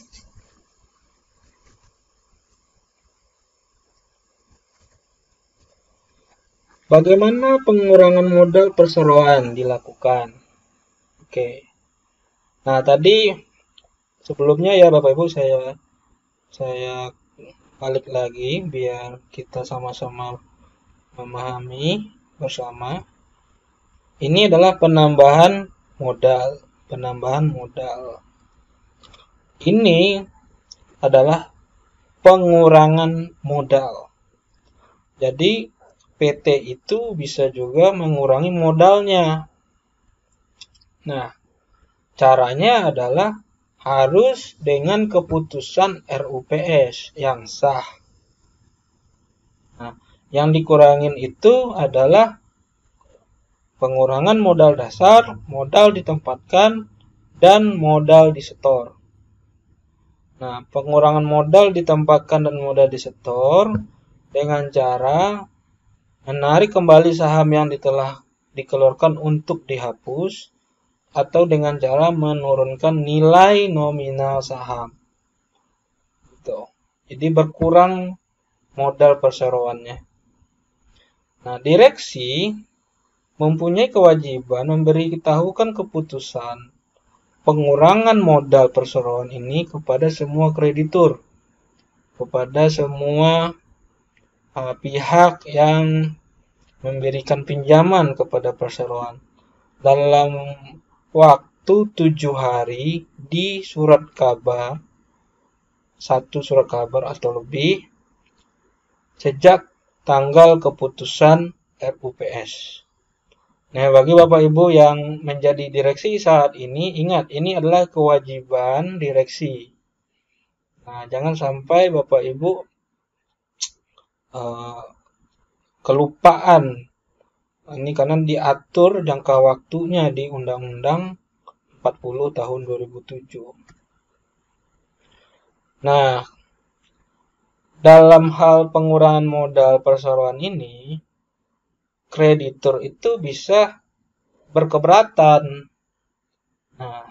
bagaimana pengurangan modal perseroan dilakukan? Oke. Nah, tadi sebelumnya ya Bapak Ibu saya balik lagi biar kita sama-sama memahami bersama. Ini adalah penambahan modal. Ini adalah pengurangan modal. Jadi PT itu bisa juga mengurangi modalnya. Nah, caranya adalah harus dengan keputusan RUPS yang sah. Nah, yang dikurangin itu adalah pengurangan modal dasar, modal ditempatkan, dan modal disetor. Nah, pengurangan modal ditempatkan dan modal disetor dengan cara menarik kembali saham yang telah dikeluarkan untuk dihapus atau dengan cara menurunkan nilai nominal saham. Gitu. Jadi berkurang modal perseroannya. Nah, direksi mempunyai kewajiban memberitahukan keputusan pengurangan modal perseroan ini kepada semua kreditur, kepada semua pihak yang memberikan pinjaman kepada perseroan dalam waktu 7 hari di surat kabar, satu surat kabar atau lebih, sejak tanggal keputusan RUPS. Nah, bagi Bapak Ibu yang menjadi direksi saat ini, ingat, ini adalah kewajiban direksi. Nah, jangan sampai Bapak Ibu kelupaan. Ini karena diatur jangka waktunya di Undang-Undang 40 tahun 2007. Nah, dalam hal pengurangan modal perseroan ini, kreditur itu bisa berkeberatan. Nah,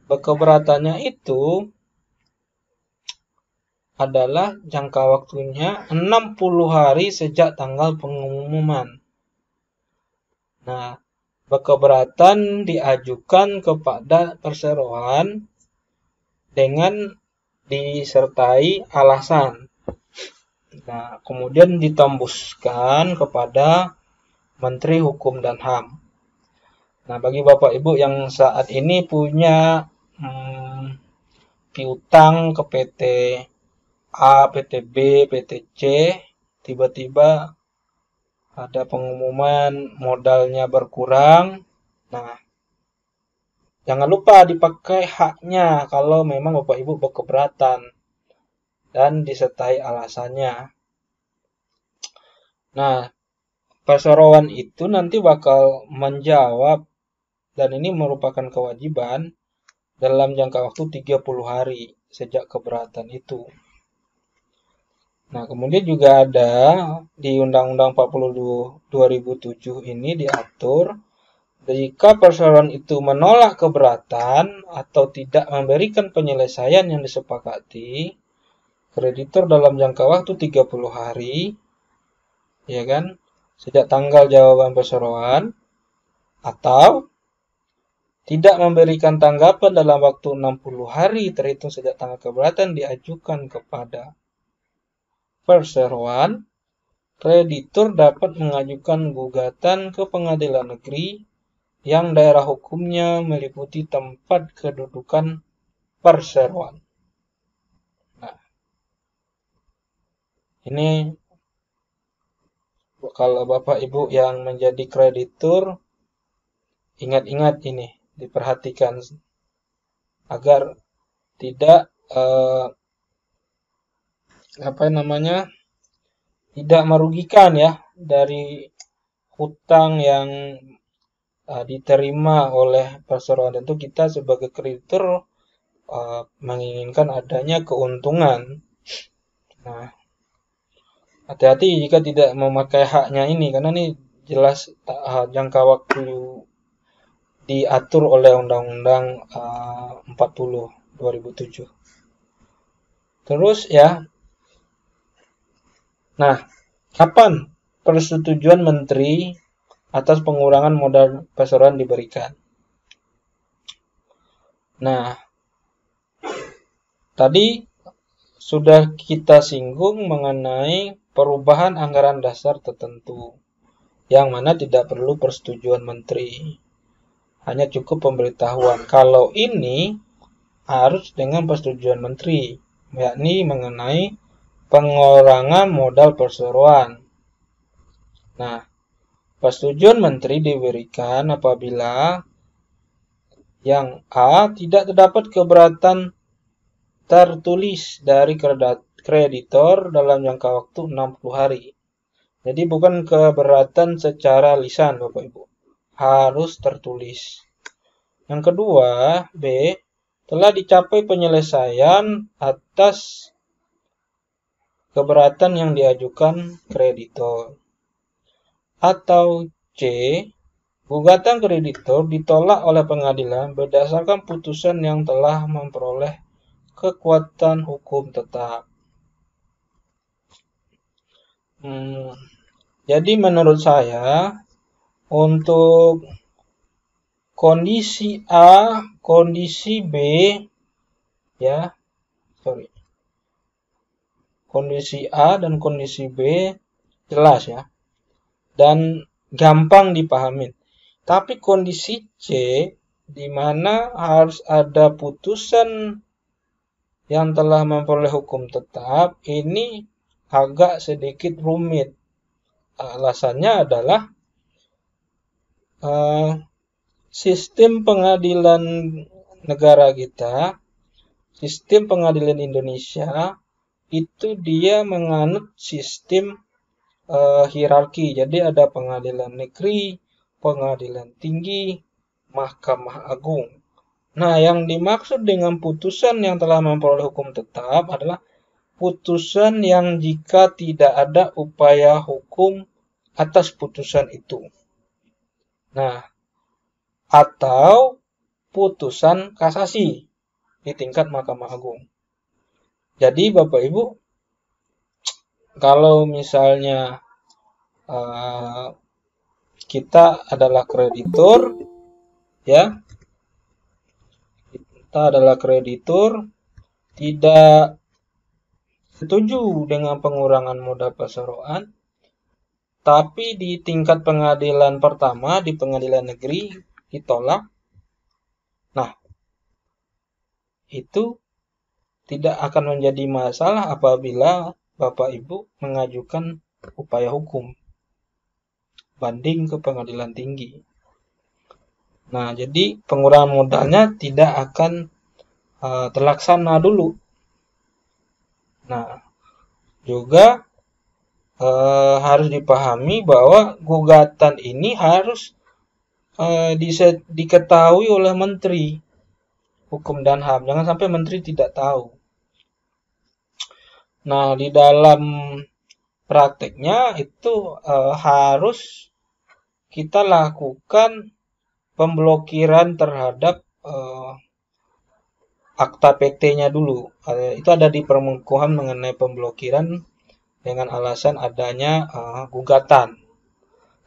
berkeberatannya itu adalah jangka waktunya 60 hari sejak tanggal pengumuman. Nah, berkeberatan diajukan kepada perseroan dengan disertai alasan. Nah, kemudian ditembuskan kepada Menteri Hukum dan HAM. Nah, bagi Bapak Ibu yang saat ini punya piutang ke PT A, PT B, PT C, tiba-tiba ada pengumuman modalnya berkurang. Nah, jangan lupa dipakai haknya kalau memang Bapak Ibu berkeberatan dan disertai alasannya. Nah, perseroan itu nanti bakal menjawab, dan ini merupakan kewajiban dalam jangka waktu 30 hari sejak keberatan itu. Nah, kemudian juga ada di Undang-Undang 40 2007 ini diatur, jika perseroan itu menolak keberatan atau tidak memberikan penyelesaian yang disepakati, kreditur dalam jangka waktu 30 hari, ya kan, sejak tanggal jawaban perseroan, atau tidak memberikan tanggapan dalam waktu 60 hari terhitung sejak tanggal keberatan diajukan kepada perseroan, kreditur dapat mengajukan gugatan ke pengadilan negeri yang daerah hukumnya meliputi tempat kedudukan perseroan. Nah, ini kalau Bapak Ibu yang menjadi kreditur, ingat-ingat ini, diperhatikan agar tidak tidak merugikan ya dari hutang yang diterima oleh perseroan. Tentu kita sebagai kreditur menginginkan adanya keuntungan. Nah, hati-hati jika tidak memakai haknya ini, karena ini jelas jangka waktu diatur oleh Undang-Undang 40 2007. Terus ya, nah, kapan persetujuan Menteri atas pengurangan modal perseroan diberikan? Nah, tadi sudah kita singgung mengenai perubahan anggaran dasar tertentu, yang mana tidak perlu persetujuan Menteri, hanya cukup pemberitahuan. Kalau ini harus dengan persetujuan Menteri, yakni mengenai pengurangan modal perseroan. Nah, persetujuan Menteri diberikan apabila yang A, tidak terdapat keberatan tertulis dari kreditor dalam jangka waktu 60 hari. Jadi bukan keberatan secara lisan, Bapak Ibu. Harus tertulis. Yang kedua, B, telah dicapai penyelesaian atas keberatan yang diajukan kreditor. Atau C, gugatan kreditor ditolak oleh pengadilan berdasarkan putusan yang telah memperoleh kekuatan hukum tetap. Jadi menurut saya, Untuk kondisi A, kondisi B, ya, sorry. Kondisi A dan kondisi B jelas ya, dan gampang dipahami. Tapi kondisi C, di mana harus ada putusan yang telah memperoleh hukum tetap, ini agak sedikit rumit. Alasannya adalah sistem pengadilan negara kita, sistem pengadilan Indonesia, itu dia menganut sistem hierarki. Jadi ada pengadilan negeri, pengadilan tinggi, Mahkamah Agung. Nah, yang dimaksud dengan putusan yang telah memperoleh hukum tetap adalah putusan yang jika tidak ada upaya hukum atas putusan itu. Nah, atau putusan kasasi di tingkat Mahkamah Agung. Jadi Bapak Ibu, kalau misalnya kita adalah kreditur, ya, kita adalah kreditur, tidak setuju dengan pengurangan modal perseroan, tapi di tingkat pengadilan pertama, di pengadilan negeri, ditolak. Nah, itu tidak akan menjadi masalah apabila Bapak Ibu mengajukan upaya hukum banding ke pengadilan tinggi. Nah, jadi pengurangan modalnya tidak akan terlaksana dulu. Nah, juga harus dipahami bahwa gugatan ini harus diketahui oleh Menteri Hukum dan HAM. Jangan sampai Menteri tidak tahu. Nah, di dalam prakteknya itu harus kita lakukan pemblokiran terhadap akta PT-nya dulu. Itu ada di Permen KUHAM mengenai pemblokiran dengan alasan adanya gugatan.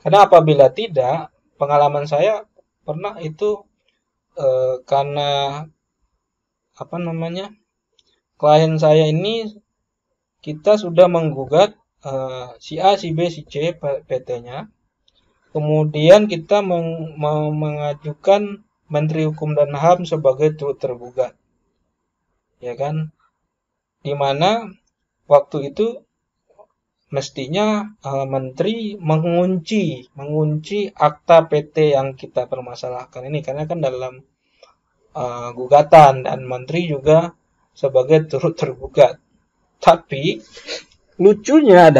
Karena apabila tidak, pengalaman saya pernah itu karena klien saya ini kita sudah menggugat si A, si B, si C PT-nya. Kemudian kita mengajukan Menteri Hukum dan HAM sebagai turut tergugat. Ya kan? Di mana waktu itu mestinya Menteri mengunci akta PT yang kita permasalahkan ini, karena kan dalam gugatan, dan Menteri juga sebagai turut tergugat. Tapi lucunya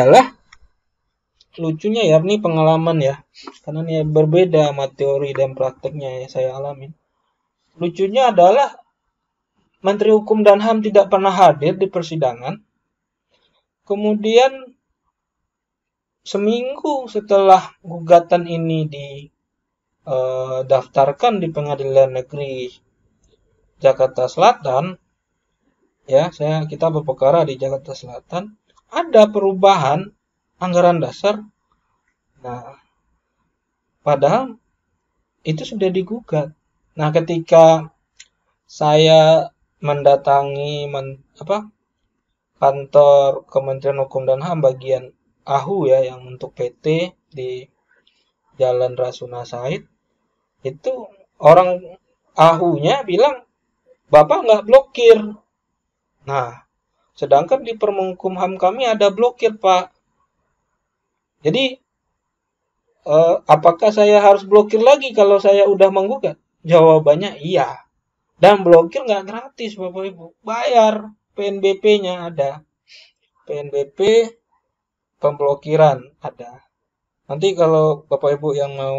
ya, ini pengalaman ya, karena ini berbeda sama teori dan prakteknya yang saya alami. Lucunya adalah Menteri Hukum dan HAM tidak pernah hadir di persidangan. Kemudian seminggu setelah gugatan ini didaftarkan di Pengadilan Negeri Jakarta Selatan, ya, kita berperkara di Jakarta Selatan, ada perubahan anggaran dasar. Nah, padahal itu sudah digugat. Nah, ketika saya mendatangi kantor Kementerian Hukum dan HAM bagian AHU ya, yang untuk PT di Jalan Rasuna Said, itu orang AHU-nya bilang, Bapak nggak blokir. Nah, sedangkan di Permen KUHAM kami ada blokir, Pak. Jadi, apakah saya harus blokir lagi kalau saya udah menggugat? Jawabannya iya. Dan blokir nggak gratis, Bapak Ibu. Bayar. PNBP-nya ada. PNBP pemblokiran ada. Nanti kalau Bapak Ibu yang mau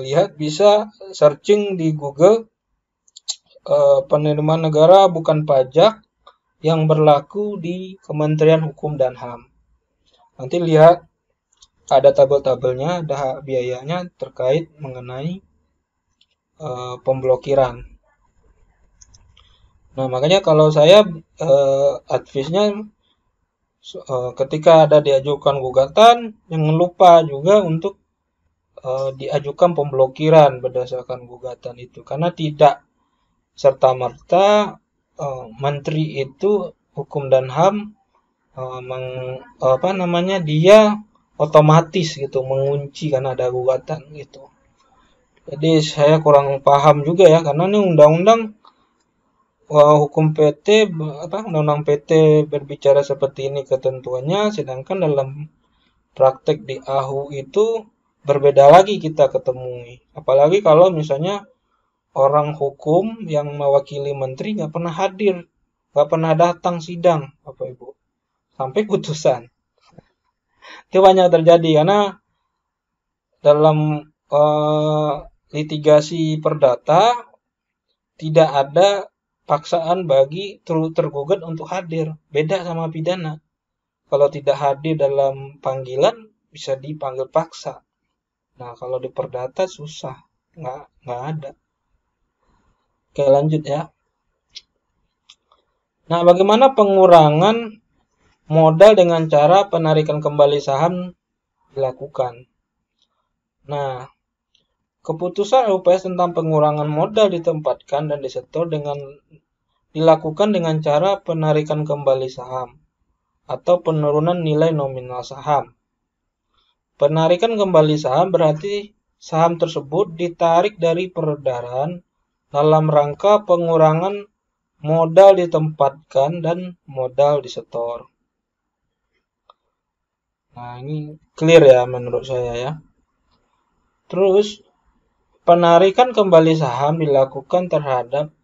lihat, bisa searching di Google penerimaan negara bukan pajak yang berlaku di Kementerian Hukum dan HAM. Nanti lihat ada tabel-tabelnya, ada biayanya terkait mengenai pemblokiran. Nah, makanya kalau saya advice-nya ketika ada diajukan gugatan, jangan lupa juga untuk diajukan pemblokiran berdasarkan gugatan itu, karena tidak serta-merta menteri itu hukum dan HAM dia otomatis gitu mengunci karena ada gugatan gitu. Jadi saya kurang paham juga ya, karena ini undang-undang hukum PT undang-undang PT berbicara seperti ini ketentuannya, sedangkan dalam praktek di AHU itu berbeda lagi kita ketemui. Apalagi kalau misalnya orang hukum yang mewakili menteri nggak pernah hadir, nggak pernah datang sidang, Bapak Ibu, sampai putusan. Itu banyak terjadi karena dalam litigasi perdata tidak ada paksaan bagi tergugat untuk hadir. Beda sama pidana. Kalau tidak hadir dalam panggilan bisa dipanggil paksa. Nah, kalau di perdata susah, nggak ada. Oke, lanjut ya. Nah, bagaimana pengurangan modal dengan cara penarikan kembali saham dilakukan? Nah, keputusan RUPS tentang pengurangan modal ditempatkan dan disetor dilakukan dengan cara penarikan kembali saham atau penurunan nilai nominal saham. Penarikan kembali saham berarti saham tersebut ditarik dari peredaran dalam rangka pengurangan modal ditempatkan dan modal disetor. Nah, ini clear ya menurut saya ya. Terus, penarikan kembali saham dilakukan terhadap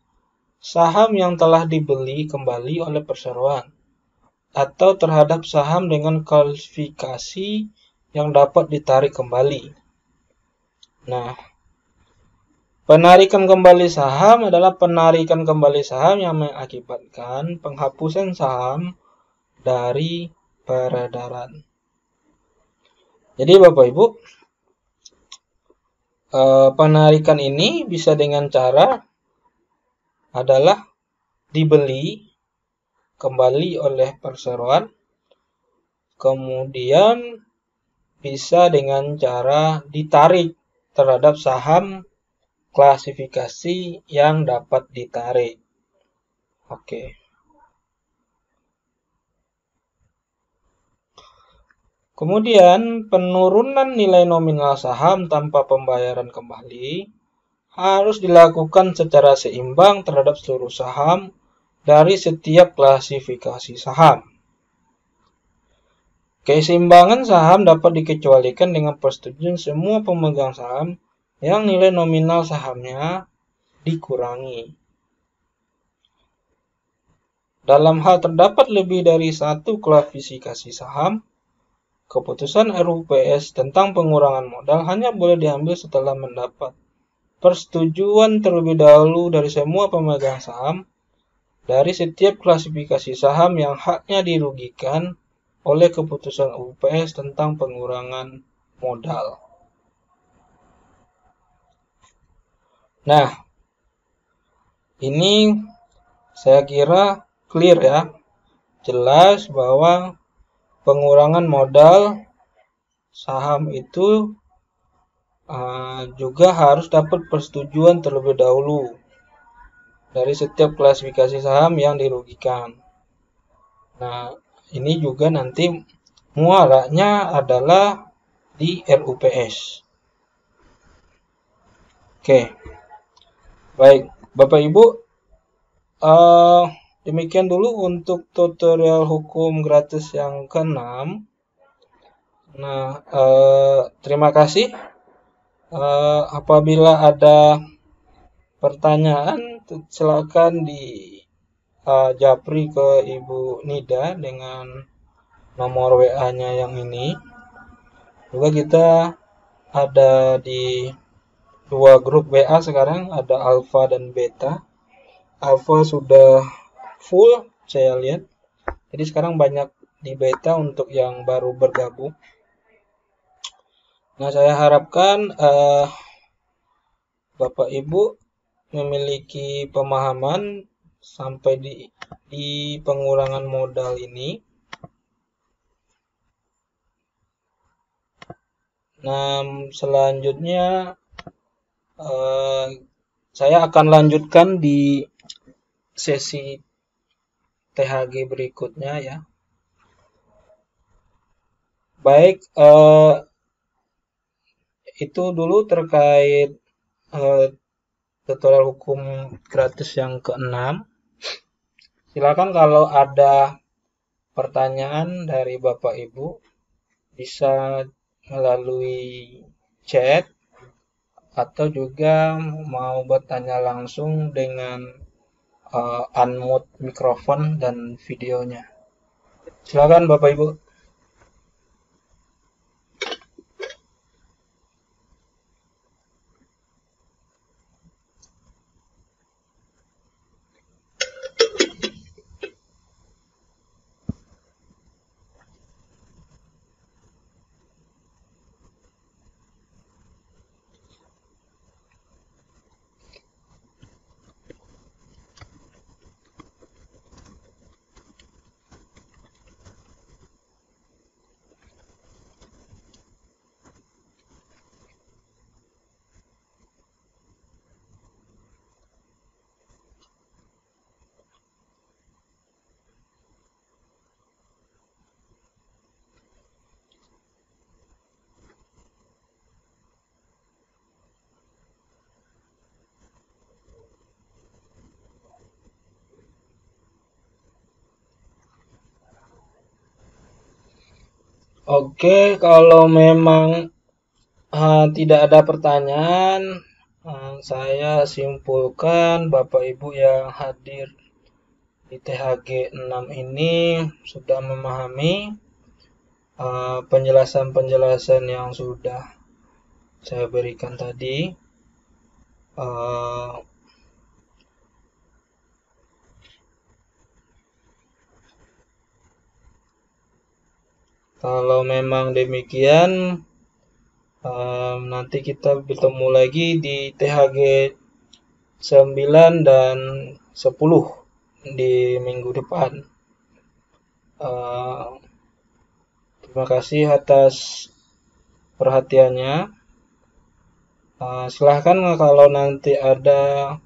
saham yang telah dibeli kembali oleh perseroan atau terhadap saham dengan kualifikasi yang dapat ditarik kembali. Nah, penarikan kembali saham adalah penarikan kembali saham yang mengakibatkan penghapusan saham dari peredaran. Jadi Bapak Ibu, penarikan ini bisa dengan cara adalah dibeli kembali oleh perseroan, kemudian bisa dengan cara ditarik terhadap saham klasifikasi yang dapat ditarik. Oke. Kemudian penurunan nilai nominal saham tanpa pembayaran kembali harus dilakukan secara seimbang terhadap seluruh saham dari setiap klasifikasi saham. Keseimbangan saham dapat dikecualikan dengan persetujuan semua pemegang saham yang nilai nominal sahamnya dikurangi. Dalam hal terdapat lebih dari satu klasifikasi saham, keputusan RUPS tentang pengurangan modal hanya boleh diambil setelah mendapat persetujuan terlebih dahulu dari semua pemegang saham dari setiap klasifikasi saham yang haknya dirugikan oleh keputusan RUPS tentang pengurangan modal. Nah, ini saya kira clear ya, jelas bahwa pengurangan modal saham itu juga harus dapat persetujuan terlebih dahulu dari setiap klasifikasi saham yang dirugikan. Nah, ini juga nanti muaranya adalah di RUPS. Oke, baik Bapak Ibu, demikian dulu untuk tutorial hukum gratis yang ke-6. Nah, terima kasih. Apabila ada pertanyaan, silakan di japri ke Ibu Nida dengan nomor WA-nya yang ini. Juga kita ada di 2 grup WA sekarang, ada Alpha dan Beta. Alpha sudah full saya lihat. Jadi sekarang banyak di Beta untuk yang baru bergabung. Nah, saya harapkan Bapak Ibu memiliki pemahaman sampai di pengurangan modal ini. Nah, selanjutnya saya akan lanjutkan di sesi THG berikutnya ya. Baik, itu dulu terkait tutorial hukum gratis yang ke-6. Silakan kalau ada pertanyaan dari Bapak Ibu bisa melalui chat atau juga mau bertanya langsung dengan unmute mikrofon dan videonya. Silakan Bapak Ibu. Oke, kalau memang tidak ada pertanyaan, saya simpulkan Bapak Ibu yang hadir di THG 6 ini sudah memahami penjelasan-penjelasan yang sudah saya berikan tadi. Kalau memang demikian, nanti kita bertemu lagi di THG 9 dan 10 di minggu depan. Terima kasih atas perhatiannya. Silahkan kalau nanti ada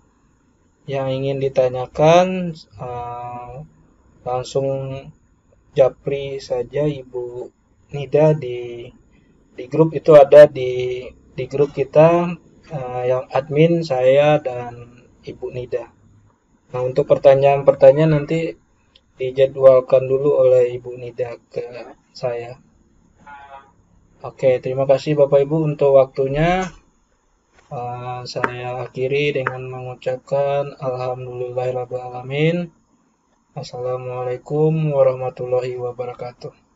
yang ingin ditanyakan, langsung japri saja Ibu Nida di grup. Itu ada di grup kita yang admin saya dan Ibu Nida. Nah, untuk pertanyaan-pertanyaan nanti dijadwalkan dulu oleh Ibu Nida ke saya. Oke, terima kasih Bapak Ibu untuk waktunya. Saya akhiri dengan mengucapkan alhamdulillahirrabbilalamin. Assalamualaikum warahmatullahi wabarakatuh.